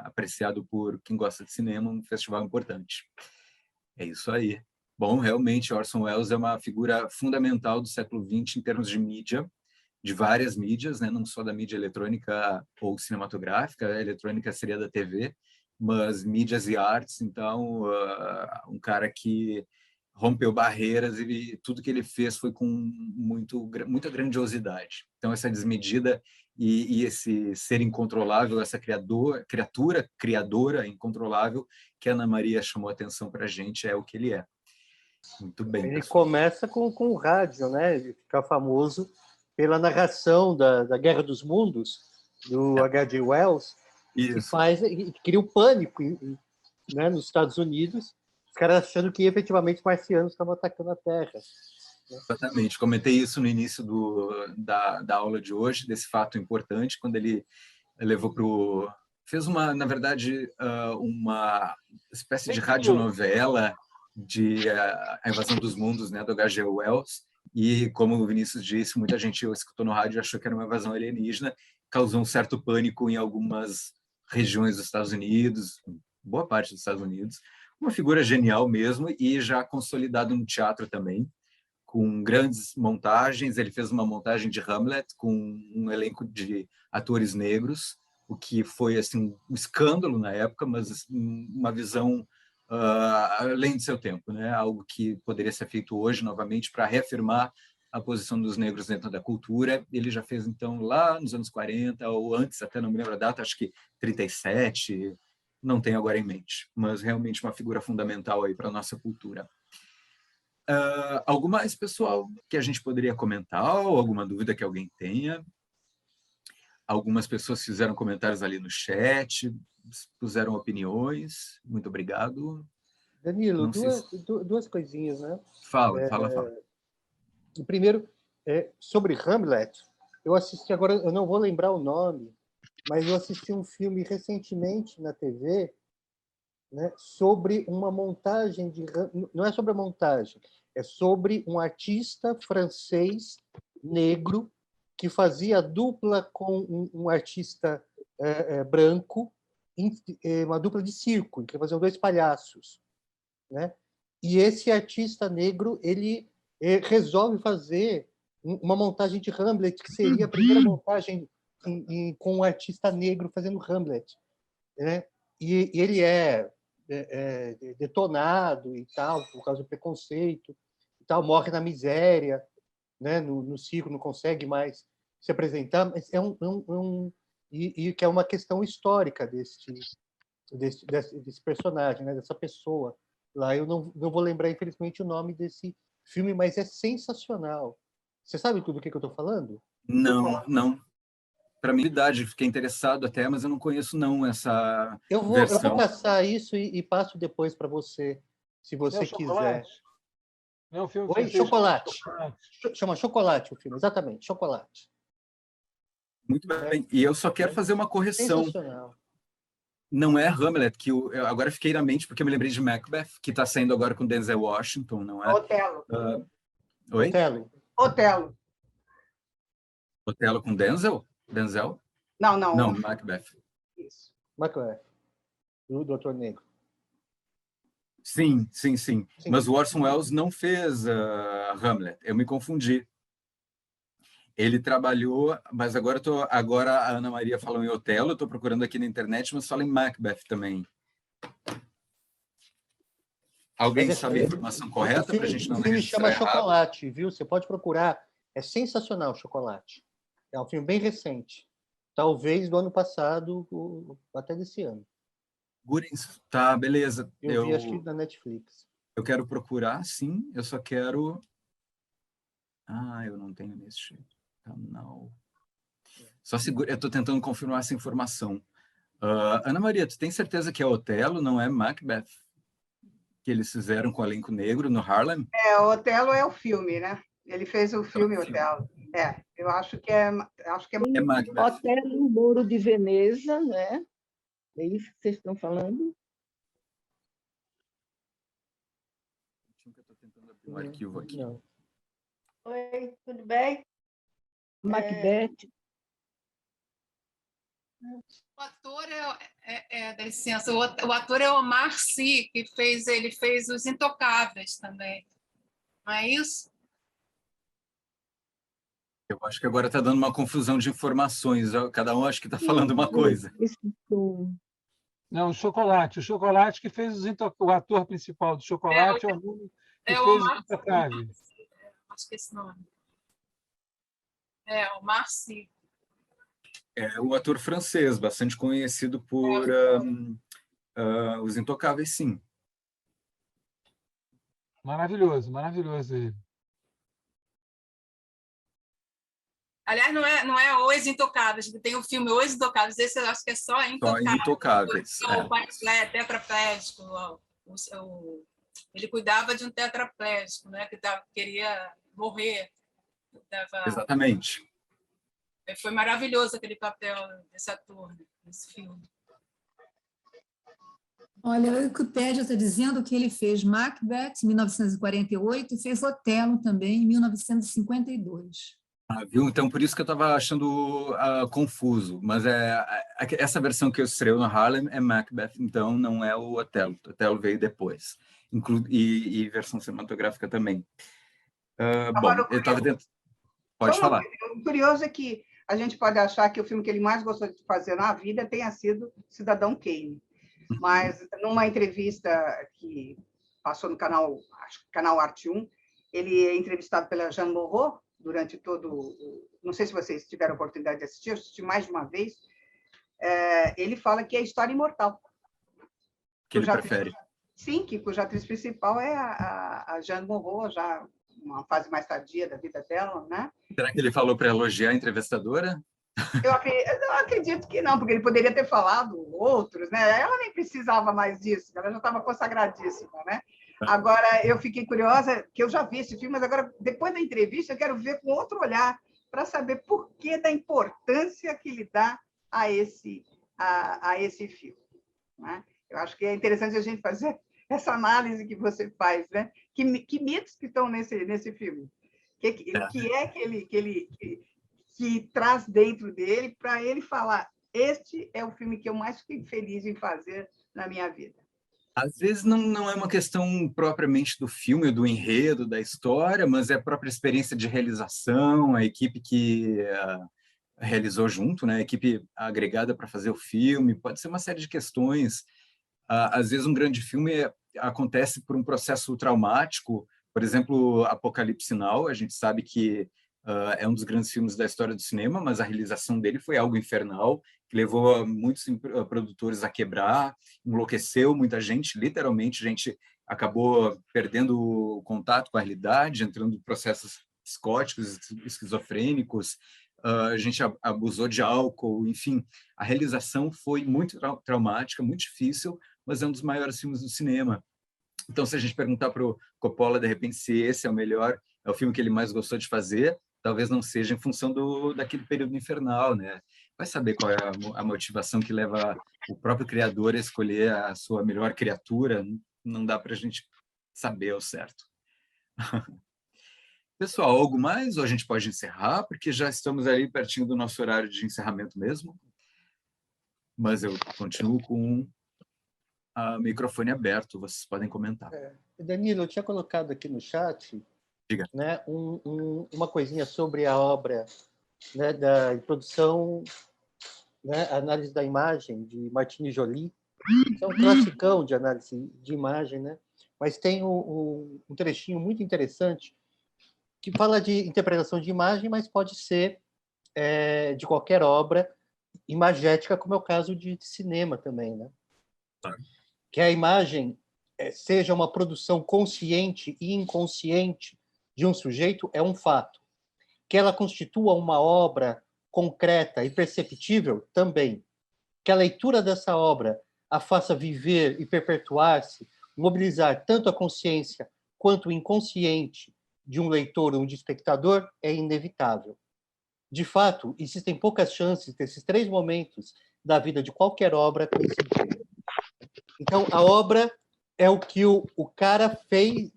apreciado por quem gosta de cinema, um festival importante. É isso aí. Bom, realmente, Orson Welles é uma figura fundamental do século XX em termos de mídia, de várias mídias, né? Não só da mídia eletrônica ou cinematográfica, a eletrônica seria da TV, mas mídias e artes. Então, um cara que rompeu barreiras e tudo que ele fez foi com muita grandiosidade. Então, essa desmedida e esse ser incontrolável, essa criatura criadora incontrolável que a Ana Maria chamou a atenção para a gente, é o que ele é. Muito bem. Ele começa com o rádio, né? Ele fica famoso pela narração da Guerra dos Mundos, do H.G. Wells, que cria um pânico, né, nos Estados Unidos, os caras achando que efetivamente marcianos estavam atacando a Terra. Exatamente. Comentei isso no início da aula de hoje, desse fato importante, quando ele levou fez na verdade, uma espécie de radionovela de A Invasão dos Mundos, né, do H.G. Wells, e como o Vinícius disse, muita gente escutou no rádio e achou que era uma invasão alienígena, causou um certo pânico em algumas regiões dos Estados Unidos, boa parte dos Estados Unidos. Uma figura genial mesmo, e já consolidado no teatro também, com grandes montagens. Ele fez uma montagem de Hamlet com um elenco de atores negros, o que foi assim um escândalo na época, mas uma visão além do seu tempo, né? Algo que poderia ser feito hoje novamente para reafirmar a posição dos negros dentro da cultura. Ele já fez, então, lá nos anos 40, ou antes, até não me lembro a data, acho que 37, não tenho agora em mente, mas realmente uma figura fundamental aí para a nossa cultura. Algo mais, pessoal, que a gente poderia comentar, ou alguma dúvida que alguém tenha? Algumas pessoas fizeram comentários ali no chat, puseram opiniões. Muito obrigado. Danilo, duas coisinhas, né? Fala. Primeiro, sobre Hamlet, eu assisti agora, eu não vou lembrar o nome, mas eu assisti um filme recentemente na TV, né, sobre uma montagem não é sobre a montagem, é sobre um artista francês negro que fazia dupla com um artista branco, uma dupla de circo, em que faziam dois palhaços, né? E esse artista negro, ele resolve fazer uma montagem de Hamlet, que seria a primeira montagem com um artista negro fazendo Hamlet, né? E ele é detonado e tal, por causa do preconceito e tal, morre na miséria, né? No circo, não consegue mais se apresentar, mas que é uma questão histórica desse personagem, né? Dessa pessoa lá. Eu não vou lembrar, infelizmente, o nome desse filme, mas é sensacional. Você sabe tudo o que eu estou falando? Não. Para minha idade, fiquei interessado até, mas eu não conheço essa versão. Eu vou passar isso e passo depois para você, se você quiser. É um filme Oi, Chocolate. Chama Chocolate o filme, exatamente, Chocolate. Muito bem. E eu só quero fazer uma correção. Sensacional. Não é Hamlet, que eu agora fiquei na mente porque eu me lembrei de Macbeth, que está saindo agora com Denzel Washington, não é? Otelo. Oi? Otelo. Otelo com Denzel? Não, Macbeth. Isso. Macbeth, do Doutor Negro. Sim. Mas o Orson Welles não fez Hamlet. Eu me confundi. Ele trabalhou, mas agora a Ana Maria falou em Otelo, eu estou procurando aqui na internet, mas fala em Macbeth também. Alguém Mas sabe a informação correta para a gente não o filme registrar chama errado? Chocolate, viu? Você pode procurar. É sensacional, Chocolate. É um filme bem recente. Talvez do ano passado, até desse ano. Gurins, tá, beleza. Eu vi, acho que na Netflix. Eu quero procurar, sim. Eu só quero... eu não tenho nesse canal. Só segura, eu estou tentando confirmar essa informação. Ana Maria, tu tem certeza que é Otelo, não é Macbeth? Que eles fizeram com o elenco negro no Harlem? O Otelo é o filme, né? Ele fez o filme Otelo. Eu acho que é Macbeth. Otelo, Moro de Veneza, né? É isso que vocês estão falando? Estou tentando abrir um arquivo aqui. Não. Oi, tudo bem? Macbeth. O ator dá licença, o ator é Omar Sy, que ele fez Os Intocáveis também. Não é isso? Eu acho que agora está dando uma confusão de informações. Cada um acho que está falando uma coisa. Não, o Chocolate que fez o ator principal do Chocolate é o aluno que fez Os Intocáveis. Acho que é esse nome. Omar Sy. É um ator francês, bastante conhecido por Os Intocáveis, sim. Maravilhoso ele. Aliás, não é Os Intocáveis, tem o filme Os Intocáveis, esse eu acho que é só Intocáveis. Só Intocáveis. O tetraplégico. Ele cuidava de um tetraplégico, né, que queria morrer. Exatamente. Foi maravilhoso aquele papel desse ator, nesse filme. Olha, o Wikipédia está dizendo que ele fez Macbeth, em 1948, e fez Otelo também, em 1952. Viu? Então, por isso que eu estava achando confuso. Mas essa versão que eu estreou no Harlem é Macbeth, então não é o Otelo. O Otelo veio depois. E versão cinematográfica também. Bom, eu estava dentro... Pode falar. O curioso é que a gente pode achar que o filme que ele mais gostou de fazer na vida tenha sido Cidadão Kane. Mas, numa entrevista que passou no canal Arte 1, ele é entrevistado pela Jeanne Moreau durante todo... Não sei se vocês tiveram a oportunidade de assistir, eu assisti mais de uma vez. Ele fala que é a história imortal. Que ele prefere. Sim, cuja atriz principal é a Jeanne Moreau, já uma fase mais tardia da vida dela, né? Será que ele falou para elogiar a entrevistadora? Eu acredito que não, porque ele poderia ter falado outros, né? Ela nem precisava mais disso, ela já estava consagradíssima, né? Agora, eu fiquei curiosa, que eu já vi esse filme, mas agora, depois da entrevista, eu quero ver com outro olhar, para saber por que da importância que ele dá a esse filme, né? Eu acho que é interessante a gente fazer essa análise que você faz, né? Que mitos que estão nesse filme? Que é que traz dentro dele para ele falar: este é o filme que eu mais fiquei feliz em fazer na minha vida? Às vezes não é uma questão propriamente do filme, do enredo, da história, mas é a própria experiência de realização, a equipe que realizou junto, né? A equipe agregada para fazer o filme, pode ser uma série de questões. Às vezes um grande filme acontece por um processo traumático, por exemplo, Apocalipse Now, a gente sabe que é um dos grandes filmes da história do cinema, mas a realização dele foi algo infernal, que levou muitos produtores a quebrar, enlouqueceu muita gente, literalmente, gente acabou perdendo o contato com a realidade, entrando em processos psicóticos, esquizofrênicos, a gente abusou de álcool, enfim, a realização foi muito traumática, muito difícil, mas é um dos maiores filmes do cinema. Então, se a gente perguntar para o Coppola, de repente, se esse é o melhor, é o filme que ele mais gostou de fazer, talvez não seja em função daquele período infernal, né? Vai saber qual é a motivação que leva o próprio criador a escolher a sua melhor criatura, não dá para a gente saber ao certo. Pessoal, algo mais? Ou a gente pode encerrar? Porque já estamos ali pertinho do nosso horário de encerramento mesmo. Mas eu continuo com o microfone aberto, vocês podem comentar. Danilo, eu tinha colocado aqui no chat, diga, né, uma coisinha sobre a obra, né, da introdução, né, análise da imagem de Martine Joly. É um classicão de análise de imagem, né? mas tem um trechinho muito interessante que fala de interpretação de imagem, mas pode ser de qualquer obra imagética, como é o caso de cinema também, né? Que a imagem seja uma produção consciente e inconsciente de um sujeito é um fato. Que ela constitua uma obra concreta e perceptível também. Que a leitura dessa obra a faça viver e perpetuar-se, mobilizar tanto a consciência quanto o inconsciente de um leitor ou de espectador é inevitável. De fato, existem poucas chances desses 3 momentos da vida de qualquer obra coincidirem. Então, a obra é o que o cara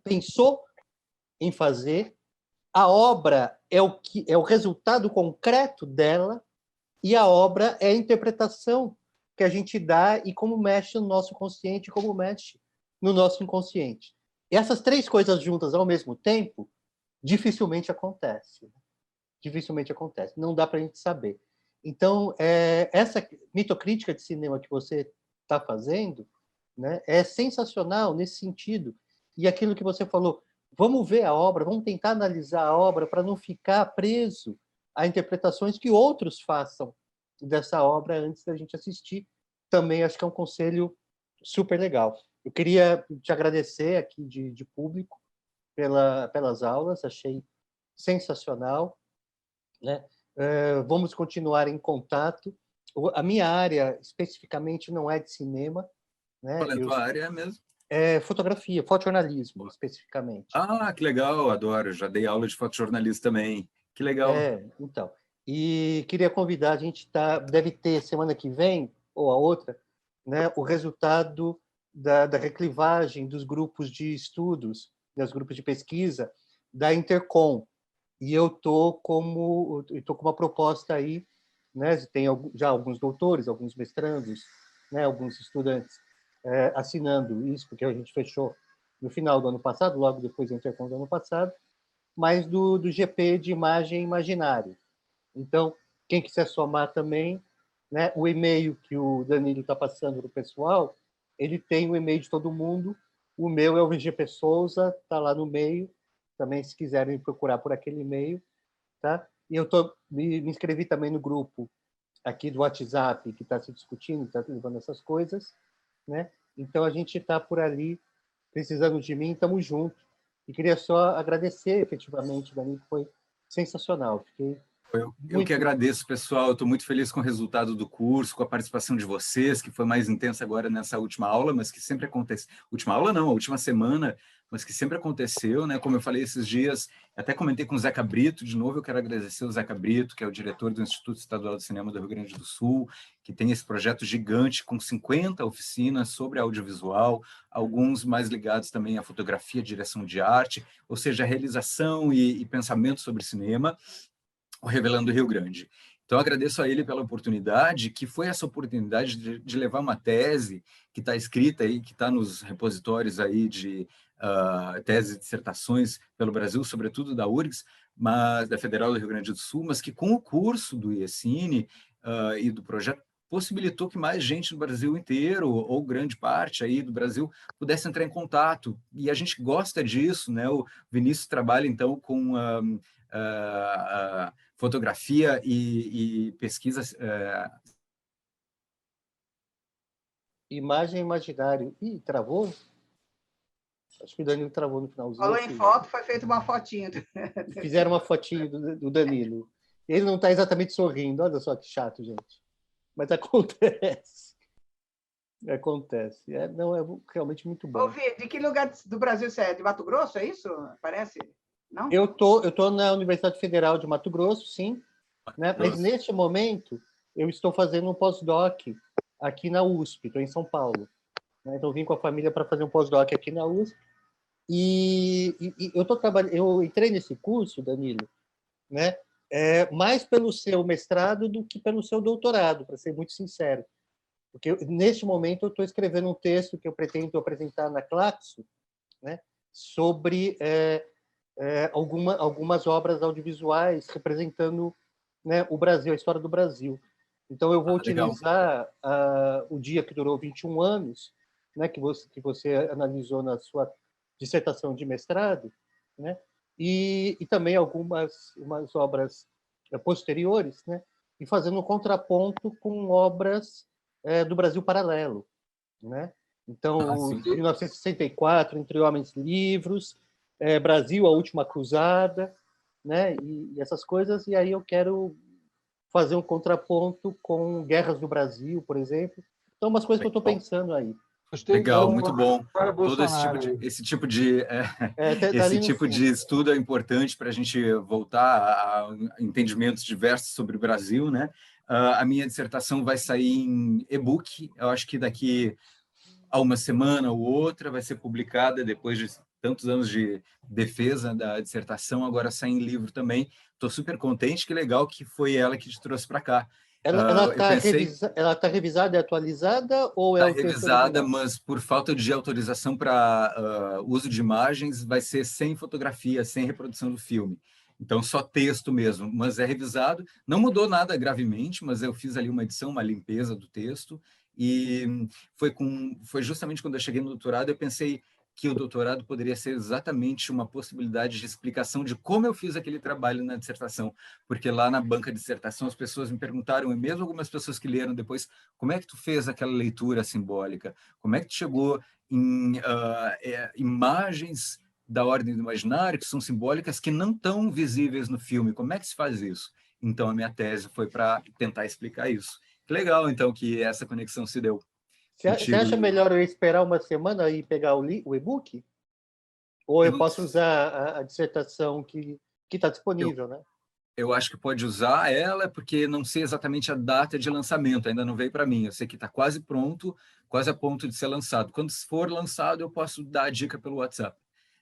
pensou em fazer, a obra é o resultado concreto dela, e a obra é a interpretação que a gente dá e como mexe no nosso consciente, como mexe no nosso inconsciente. E essas 3 coisas juntas ao mesmo tempo dificilmente acontece. Dificilmente acontece. Não dá para a gente saber. Então, essa mitocrítica de cinema que você está fazendo, né, é sensacional nesse sentido. E aquilo que você falou, vamos ver a obra, vamos tentar analisar a obra para não ficar preso a interpretações que outros façam dessa obra antes da gente assistir. Também acho que é um conselho super legal. Eu queria te agradecer aqui de público pelas aulas, achei sensacional, né? Vamos continuar em contato. A minha área, especificamente, não é de cinema, né? Qual é a tua área mesmo? É fotografia, fotojornalismo, especificamente. Ah, que legal, adoro. Já dei aula de fotojornalismo também. Que legal. Então. E queria convidar, a gente deve ter semana que vem, ou a outra, né, o resultado da reclivagem dos grupos de estudos, dos grupos de pesquisa da Intercom. E eu estou com uma proposta aí, né, tem já alguns doutores, alguns mestrandos, né, alguns estudantes assinando isso, porque a gente fechou no final do ano passado, logo depois da Intercom do ano passado, mas do GP de Imagem Imaginário. Então, quem quiser somar também, né, o e-mail que o Danilo está passando para o pessoal, ele tem o e-mail de todo mundo, o meu é o VGP Souza, está lá no meio, também se quiserem procurar por aquele e-mail, tá? E eu me inscrevi também no grupo aqui do WhatsApp, que está se discutindo, está levando essas coisas, né? Então, a gente está por ali, precisando de mim, estamos juntos. E queria só agradecer, efetivamente, Danilo, foi sensacional. Fiquei Eu que agradeço, pessoal. Eu estou muito feliz com o resultado do curso, com a participação de vocês, que foi mais intensa agora nessa última aula, mas que sempre acontece. Última aula não, a última semana, mas que sempre aconteceu, né? Como eu falei esses dias, até comentei com o Zeca Brito, de novo eu quero agradecer o Zeca Brito, que é o diretor do Instituto Estadual de Cinema do Rio Grande do Sul, que tem esse projeto gigante com 50 oficinas sobre audiovisual, alguns mais ligados também à fotografia, direção de arte, ou seja, realização e pensamento sobre cinema, o Revelando Rio Grande. Então, agradeço a ele pela oportunidade, que foi essa oportunidade de levar uma tese que está escrita aí, que está nos repositórios aí de teses e dissertações pelo Brasil, sobretudo da URGS, mas da Federal do Rio Grande do Sul, mas que com o curso do IECine e do projeto possibilitou que mais gente do Brasil inteiro, ou grande parte aí do Brasil, pudesse entrar em contato. E a gente gosta disso, né? O Vinícius trabalha, então, com fotografia e pesquisa. Imagem Imaginário. Ih, travou? Acho que o Danilo travou no finalzinho. Falou em foto, foi feita uma fotinha. Fizeram uma fotinho do Danilo. Ele não está exatamente sorrindo. Olha só que chato, gente. Mas acontece. Acontece. Não, é realmente muito bom. Ô, Fih, de que lugar do Brasil você é? De Mato Grosso, é isso? Parece? Não? Eu tô na Universidade Federal de Mato Grosso, sim. Né? Mas, neste momento, eu estou fazendo um pós-doc aqui na USP. Estou em São Paulo. Né? Então, vim com a família para fazer um pós-doc aqui na USP. E eu entrei nesse curso, Danilo, né? Mais pelo seu mestrado do que pelo seu doutorado, para ser muito sincero. Porque, neste momento, eu estou escrevendo um texto que eu pretendo apresentar na Claxo, né? Sobre algumas obras audiovisuais representando, né, o Brasil, a história do Brasil. Então, eu vou utilizar o dia que durou 21 anos, né, que você analisou na sua dissertação de mestrado, né? E também umas obras posteriores, né? E fazendo um contraponto com obras do Brasil Paralelo, né? Então, 1964, Entre Homens e Livros, Brasil, A Última Cruzada, né? E essas coisas. E aí eu quero fazer um contraponto com Guerras do Brasil, por exemplo. Então, umas coisas que eu estou pensando aí. Legal, muito bom. Para Todo esse tipo de estudo é importante para a gente voltar a entendimentos diversos sobre o Brasil, né? A minha dissertação vai sair em e-book. Eu acho que daqui a uma semana ou outra vai ser publicada, depois de tantos anos de defesa da dissertação, agora sai em livro também. Estou super contente, que legal que foi ela que te trouxe para cá. Ela está revisada e atualizada ou é o texto revisada, original? mas por falta de autorização para uso de imagens, vai ser sem fotografia, sem reprodução do filme. Então, só texto mesmo, mas é revisado. Não mudou nada gravemente, mas eu fiz ali uma edição, uma limpeza do texto. E foi justamente quando eu cheguei no doutorado, eu pensei que o doutorado poderia ser exatamente uma possibilidade de explicação de como eu fiz aquele trabalho na dissertação, porque lá na banca de dissertação as pessoas me perguntaram, e mesmo algumas pessoas que leram depois, como é que tu fez aquela leitura simbólica? Como é que tu chegou em imagens da ordem do imaginário, que são simbólicas, que não estão visíveis no filme? Como é que se faz isso? Então, a minha tese foi para tentar explicar isso. Que legal, então, que essa conexão se deu. Você acha melhor eu esperar uma semana e pegar o e-book? Ou eu posso usar a dissertação que está disponível, né? Eu acho que pode usar ela, porque não sei exatamente a data de lançamento, ainda não veio para mim. Eu sei que está quase pronto, quase a ponto de ser lançado. Quando for lançado, eu posso dar a dica pelo WhatsApp,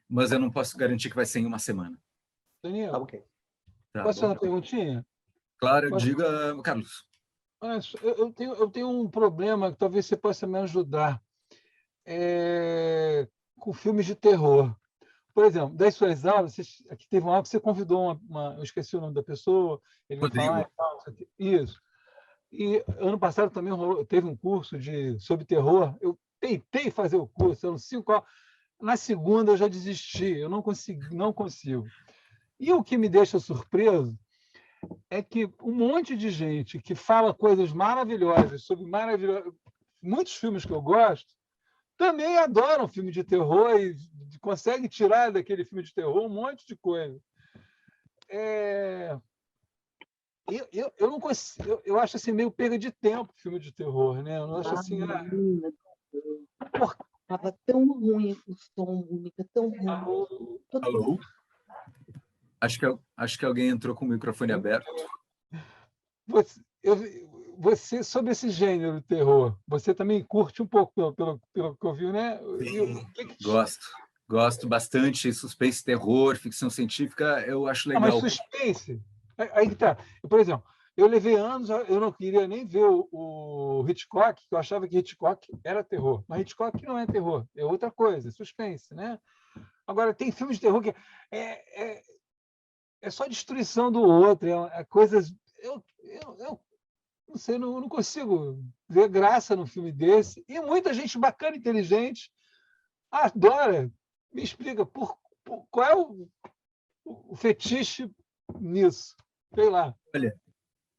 mas eu não posso garantir que vai ser em uma semana. Daniel, ok. Posso fazer uma perguntinha? Claro, diga, Carlos. Eu tenho um problema que talvez você possa me ajudar com filmes de terror. Por exemplo, das suas aulas, aqui teve uma aula que você convidou eu esqueci o nome da pessoa, ele veio falar isso. E ano passado também teve um curso sobre terror. Eu tentei fazer o curso, eu não sei qual. Na segunda eu já desisti, eu não consigo. E o que me deixa surpreso é que um monte de gente que fala coisas maravilhosas sobre muitos filmes que eu gosto, também adoram filme de terror e conseguem tirar daquele filme de terror um monte de coisa. Eu não consigo, eu acho assim meio perda de tempo filme de terror, né? Eu não acho assim. Estava tão ruim o som, Mônica, tão ruim. Alô? Acho que alguém entrou com o microfone aberto. Você, sobre esse gênero de terror, você também curte um pouco, pelo que eu vi, né? Gosto bastante. Suspense, terror, ficção científica, eu acho legal. Mas suspense, aí que tá. Por exemplo, eu levei anos, eu não queria nem ver o Hitchcock, que eu achava que Hitchcock era terror. Mas Hitchcock não é terror, é outra coisa, é suspense, né? Agora, tem filmes de terror que é só destruição do outro, coisas... Eu não sei, não consigo ver graça num filme desse. E muita gente bacana, inteligente, adora. Me explica, qual é o fetiche nisso? Sei lá. Olha,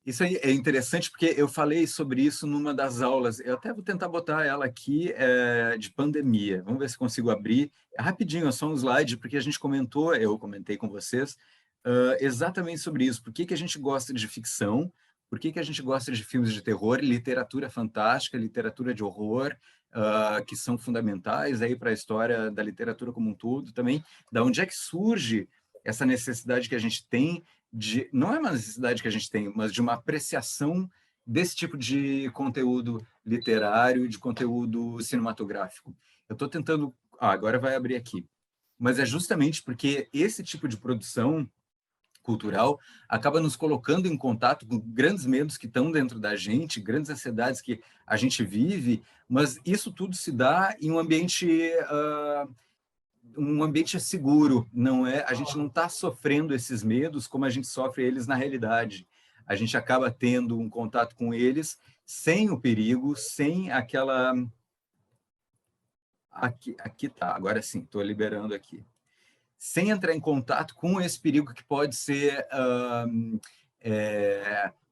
isso aí é interessante, porque eu falei sobre isso numa das aulas. Eu até vou tentar botar ela aqui, de pandemia. Vamos ver se consigo abrir. Rapidinho, é só um slide, porque a gente eu comentei com vocês, exatamente sobre isso. Por que a gente gosta de ficção? Por que a gente gosta de filmes de terror, literatura fantástica, literatura de horror, que são fundamentais aí para a história da literatura como um todo também? Da onde é que surge essa necessidade que a gente tem não é uma necessidade que a gente tem, mas de uma apreciação desse tipo de conteúdo literário, de conteúdo cinematográfico? Eu estou tentando... agora vai abrir aqui. Mas é justamente porque esse tipo de produção cultural acaba nos colocando em contato com grandes medos que estão dentro da gente, grandes ansiedades que a gente vive, mas isso tudo se dá em um ambiente seguro, não é? A gente não está sofrendo esses medos como a gente sofre eles na realidade. A gente acaba tendo um contato com eles sem o perigo, sem aquela Aqui tá, agora sim, estou liberando aqui. Sem entrar em contato com esse perigo que pode ser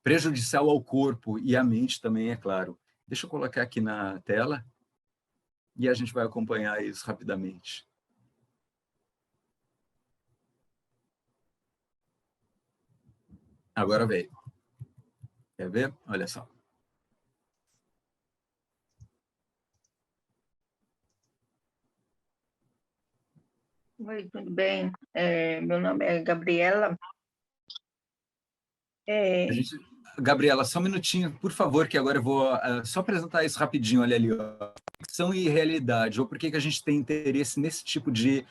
prejudicial ao corpo e à mente também, é claro. Deixa eu colocar aqui na tela e a gente vai acompanhar isso rapidamente. Agora veio. Quer ver? Olha só. Oi, tudo bem? Meu nome é Gabriela. Gabriela, só um minutinho, por favor, que agora eu vou só apresentar isso rapidinho. Olha ali, ó. Ficção e realidade, ou por que a gente tem interesse nesse tipo de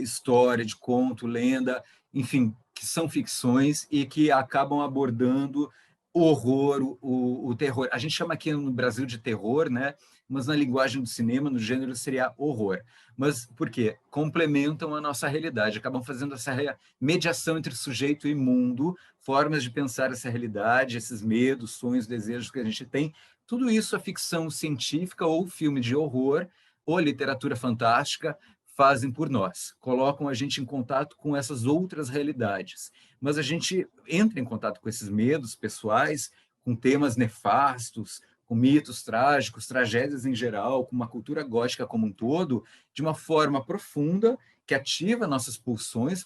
história, de conto, lenda, enfim, que são ficções e que acabam abordando o horror, o terror. A gente chama aqui no Brasil de terror, né? Mas na linguagem do cinema, no gênero, seria horror. Mas por quê? Complementam a nossa realidade, acabam fazendo essa mediação entre sujeito e mundo, formas de pensar essa realidade, esses medos, sonhos, desejos que a gente tem. Tudo isso a ficção científica ou filme de horror ou literatura fantástica fazem por nós, colocam a gente em contato com essas outras realidades. Mas a gente entra em contato com esses medos pessoais, com temas nefastos, com mitos trágicos, tragédias em geral, com uma cultura gótica como um todo, de uma forma profunda, que ativa nossas pulsões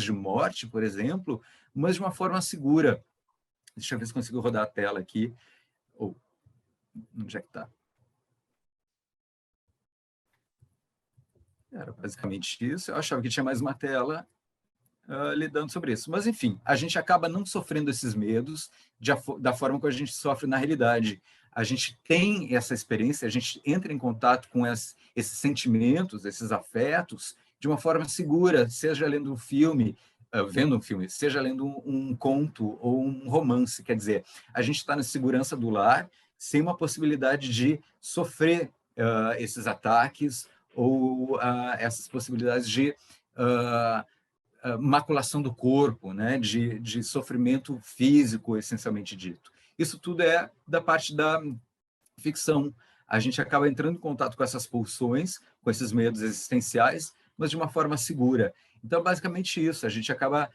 de morte, por exemplo, mas de uma forma segura. Deixa eu ver se consigo rodar a tela aqui. Onde é que está? Era basicamente isso. Eu achava que tinha mais uma tela lidando sobre isso. Mas, enfim, a gente acaba não sofrendo esses medos da forma que a gente sofre na realidade. A gente tem essa experiência, a gente entra em contato com esses sentimentos, esses afetos, de uma forma segura, seja lendo um filme, vendo um filme, seja lendo um conto ou um romance. Quer dizer, a gente está na segurança do lar, sem uma possibilidade de sofrer esses ataques ou essas possibilidades de maculação do corpo, né, de sofrimento físico, essencialmente dito. Isso tudo é da parte da ficção. A gente acaba entrando em contato com essas pulsões, com esses medos existenciais, mas de uma forma segura. Então, basicamente isso, a gente acaba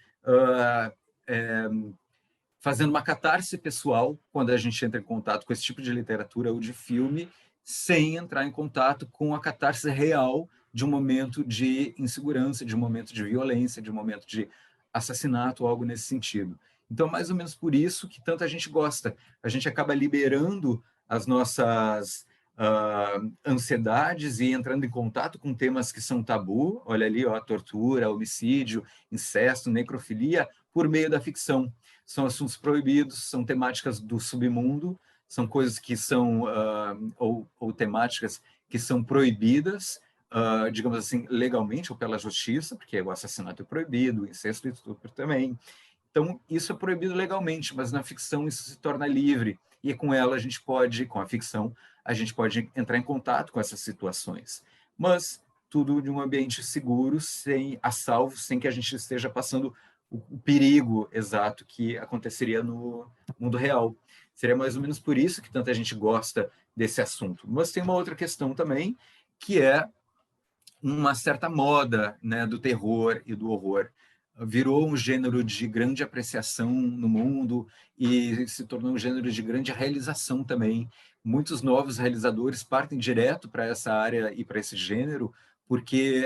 fazendo uma catarse pessoal quando a gente entra em contato com esse tipo de literatura ou de filme, sem entrar em contato com a catarse real de um momento de insegurança, de um momento de violência, de um momento de assassinato ou algo nesse sentido. Então, mais ou menos por isso que tanta gente gosta. A gente acaba liberando as nossas ansiedades e entrando em contato com temas que são tabu, olha ali, ó, tortura, homicídio, incesto, necrofilia, por meio da ficção. São assuntos proibidos, são temáticas do submundo, são coisas que são, ou temáticas que são proibidas, digamos assim, legalmente ou pela justiça, porque o assassinato é proibido, o incesto e estupro também. Então, isso é proibido legalmente, mas na ficção isso se torna livre, e com ela a gente pode, com a ficção, a gente pode entrar em contato com essas situações. Mas tudo de um ambiente seguro, a salvo, sem que a gente esteja passando o perigo exato que aconteceria no mundo real. Seria mais ou menos por isso que tanta gente gosta desse assunto. Mas tem uma outra questão também, que é uma certa moda, né, do terror e do horror. Virou um gênero de grande apreciação no mundo e se tornou um gênero de grande realização também. Muitos novos realizadores partem direto para essa área e para esse gênero, porque,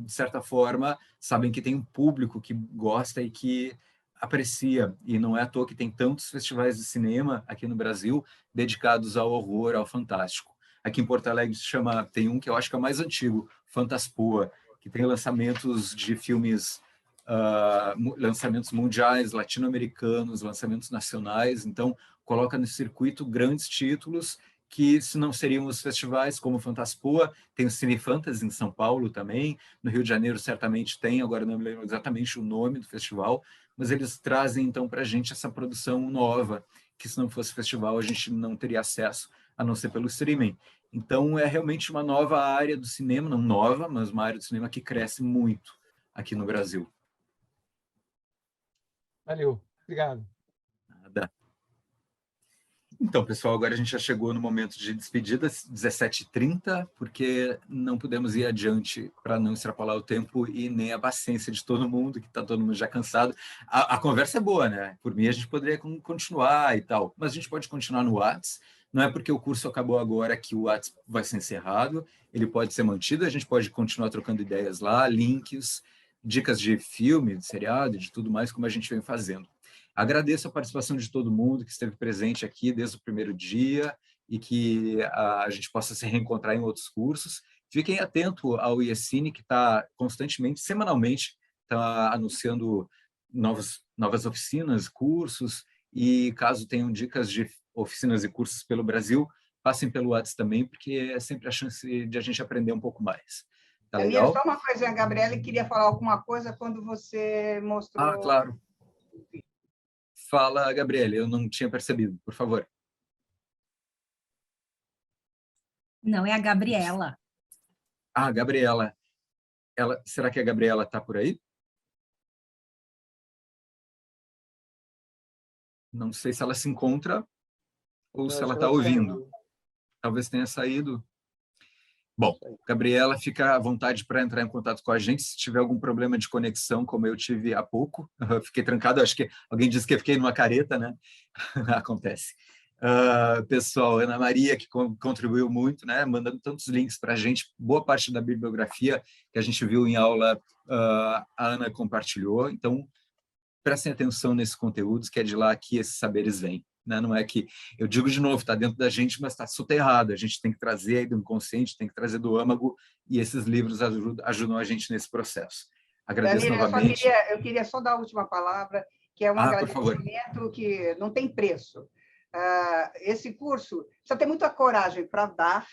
de certa forma, sabem que tem um público que gosta e que aprecia, e não é à toa que tem tantos festivais de cinema aqui no Brasil dedicados ao horror, ao fantástico. Aqui em Porto Alegre tem um que eu acho que é o mais antigo, Fantaspoa, que tem lançamentos de filmes, lançamentos mundiais, latino-americanos, lançamentos nacionais, então coloca no circuito grandes títulos que, se não seriam os festivais, como Fantaspoa, tem o Cine Fantasy em São Paulo também, no Rio de Janeiro certamente tem, agora não me lembro exatamente o nome do festival, mas eles trazem então para a gente essa produção nova, que se não fosse festival a gente não teria acesso, a não ser pelo streaming. Então é realmente uma nova área do cinema, não nova, mas uma área do cinema que cresce muito aqui no Brasil. Valeu, obrigado. Nada. Então, pessoal, agora a gente já chegou no momento de despedida, 17h30, porque não podemos ir adiante para não extrapolar o tempo e nem a paciência de todo mundo, que está todo mundo já cansado. A conversa é boa, né? Por mim, a gente poderia continuar e tal, mas a gente pode continuar no Whats. Não é porque o curso acabou agora que o Whats vai ser encerrado, ele pode ser mantido, a gente pode continuar trocando ideias lá, links, dicas de filme, de seriado, de tudo mais, como a gente vem fazendo. Agradeço a participação de todo mundo que esteve presente aqui desde o primeiro dia e que a gente possa se reencontrar em outros cursos. Fiquem atentos ao IECine, que está constantemente, semanalmente, está anunciando novas oficinas, cursos, e caso tenham dicas de oficinas e cursos pelo Brasil, passem pelo WhatsApp também, porque é sempre a chance de a gente aprender um pouco mais. Tá legal? Só uma coisa, a Gabriela queria falar alguma coisa quando você mostrou... Ah, claro. Fala, Gabriela, eu não tinha percebido, por favor. Não, é a Gabriela. Ah, Gabriela. Será que a Gabriela está por aí? Não sei se ela se encontra ou se ela está ouvindo. Talvez tenha saído. Bom, Gabriela, fica à vontade para entrar em contato com a gente se tiver algum problema de conexão, como eu tive há pouco. Fiquei trancado, acho que alguém disse que eu fiquei numa careta, né? Acontece. Pessoal, Ana Maria, que contribuiu muito, né? Mandando tantos links para a gente, boa parte da bibliografia que a gente viu em aula, a Ana compartilhou. Então, prestem atenção nesses conteúdos, que é de lá que esses saberes vêm. Né? Não é que, eu digo de novo, está dentro da gente, mas está soterrado. A gente tem que trazer aí do inconsciente, tem que trazer do âmago, e esses livros ajudam a gente nesse processo. Agradeço Danilo, novamente. Eu queria só dar a última palavra, que é um agradecimento que não tem preço. Esse curso precisa ter muita coragem para dar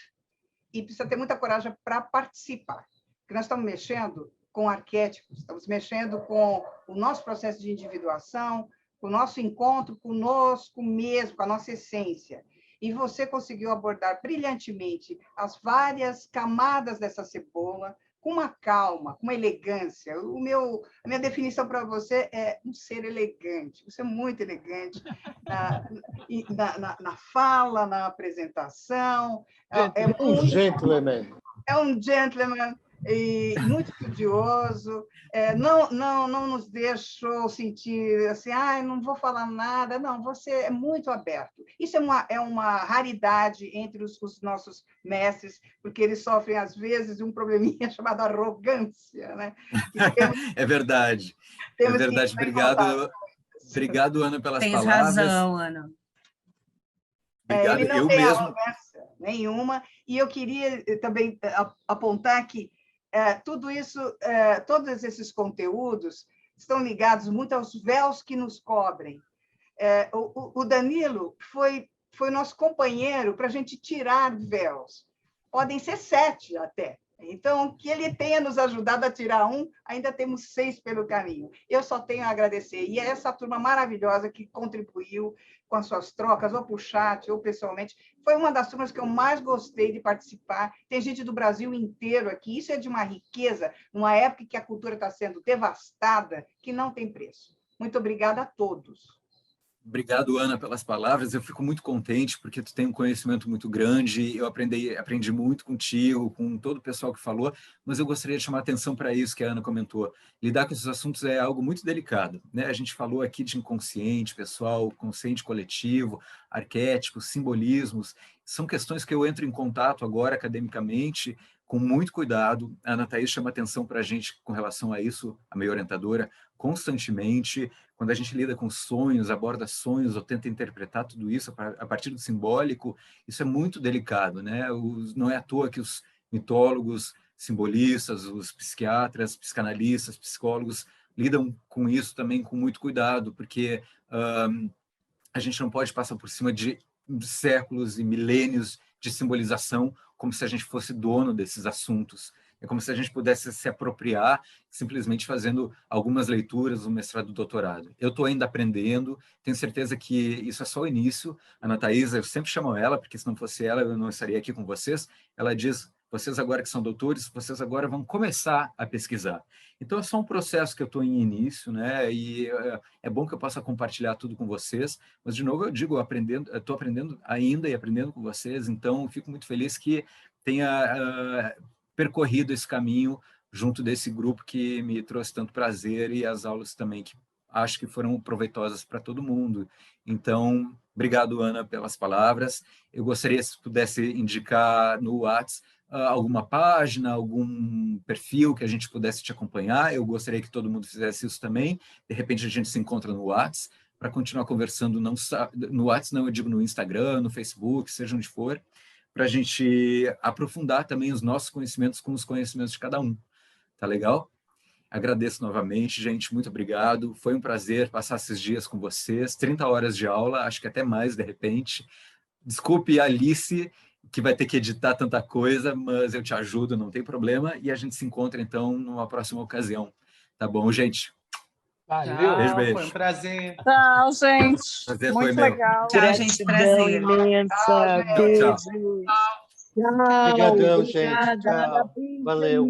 e precisa ter muita coragem para participar. Porque nós estamos mexendo com arquétipos, estamos mexendo com o nosso processo de individuação, com o nosso encontro conosco mesmo, com a nossa essência. E você conseguiu abordar brilhantemente as várias camadas dessa cebola, com uma calma, com uma elegância. A minha definição para você é um ser elegante. Você é muito elegante na fala, na apresentação. Um gentleman. É um gentleman e muito estudioso. Não nos deixou sentir assim, não vou falar nada. Não, você é muito aberto. Isso é uma raridade entre os nossos mestres, porque eles sofrem, às vezes, um probleminha chamado arrogância. Né? É verdade. É verdade. Obrigado, Ana, pelas palavras. Tens razão, Ana. Obrigado. Ele não tem arrogância nenhuma. E eu queria também apontar que tudo isso, todos esses conteúdos estão ligados muito aos véus que nos cobrem. O Danilo foi nosso companheiro para a gente tirar véus. Podem ser 7 até. Então, que ele tenha nos ajudado a tirar um, ainda temos 6 pelo caminho. Eu só tenho a agradecer. E é essa turma maravilhosa que contribuiu com as suas trocas, ou por chat, ou pessoalmente. Foi uma das turmas que eu mais gostei de participar. Tem gente do Brasil inteiro aqui. Isso é de uma riqueza, numa época que a cultura está sendo devastada, que não tem preço. Muito obrigada a todos. Obrigado, Ana, pelas palavras. Eu fico muito contente, porque tu tem um conhecimento muito grande, eu aprendi muito contigo, com todo o pessoal que falou, mas eu gostaria de chamar a atenção para isso que a Ana comentou. Lidar com esses assuntos é algo muito delicado. Né? A gente falou aqui de inconsciente, pessoal, consciente coletivo, arquétipos, simbolismos. São questões que eu entro em contato agora, academicamente, com muito cuidado. A Ana Thaís chama atenção para a gente com relação a isso, a minha orientadora, constantemente. Quando a gente lida com sonhos, aborda sonhos ou tenta interpretar tudo isso a partir do simbólico, isso é muito delicado, né? Não é à toa que os mitólogos, simbolistas, os psiquiatras, psicanalistas, psicólogos lidam com isso também com muito cuidado, porque a gente não pode passar por cima de séculos e milênios de simbolização como se a gente fosse dono desses assuntos. É como se a gente pudesse se apropriar simplesmente fazendo algumas leituras, um mestrado, doutorado. Eu estou ainda aprendendo, tenho certeza que isso é só o início. A Ana Thaís, eu sempre chamo ela, porque se não fosse ela, eu não estaria aqui com vocês. Ela diz, vocês agora que são doutores, vocês agora vão começar a pesquisar. Então, é só um processo que eu estou em início, né? E é bom que eu possa compartilhar tudo com vocês, mas, de novo, eu digo, estou aprendendo ainda e aprendendo com vocês, então, fico muito feliz que tenha percorrido esse caminho junto desse grupo que me trouxe tanto prazer e as aulas também que acho que foram proveitosas para todo mundo. Então, obrigado, Ana, pelas palavras. Eu gostaria, se pudesse indicar no WhatsApp alguma página, algum perfil que a gente pudesse te acompanhar. Eu gostaria que todo mundo fizesse isso também. De repente, a gente se encontra no WhatsApp para continuar conversando, não no WhatsApp, não, eu digo no Instagram, no Facebook, seja onde for, para a gente aprofundar também os nossos conhecimentos com os conhecimentos de cada um. Tá legal? Agradeço novamente, gente, muito obrigado. Foi um prazer passar esses dias com vocês. 30 horas de aula, acho que até mais, de repente. Desculpe, Alice, que vai ter que editar tanta coisa, mas eu te ajudo, não tem problema. E a gente se encontra, então, numa próxima ocasião. Tá bom, gente? Valeu. Beijo, beijo. Foi um prazer. Tchau, gente. Prazer Muito foi meu. legal. Tchau, gente. Prazer. Imensa. Tchau, Beijo. tchau. Tchau. Obrigadão, gente. Obrigada. Tchau. Valeu.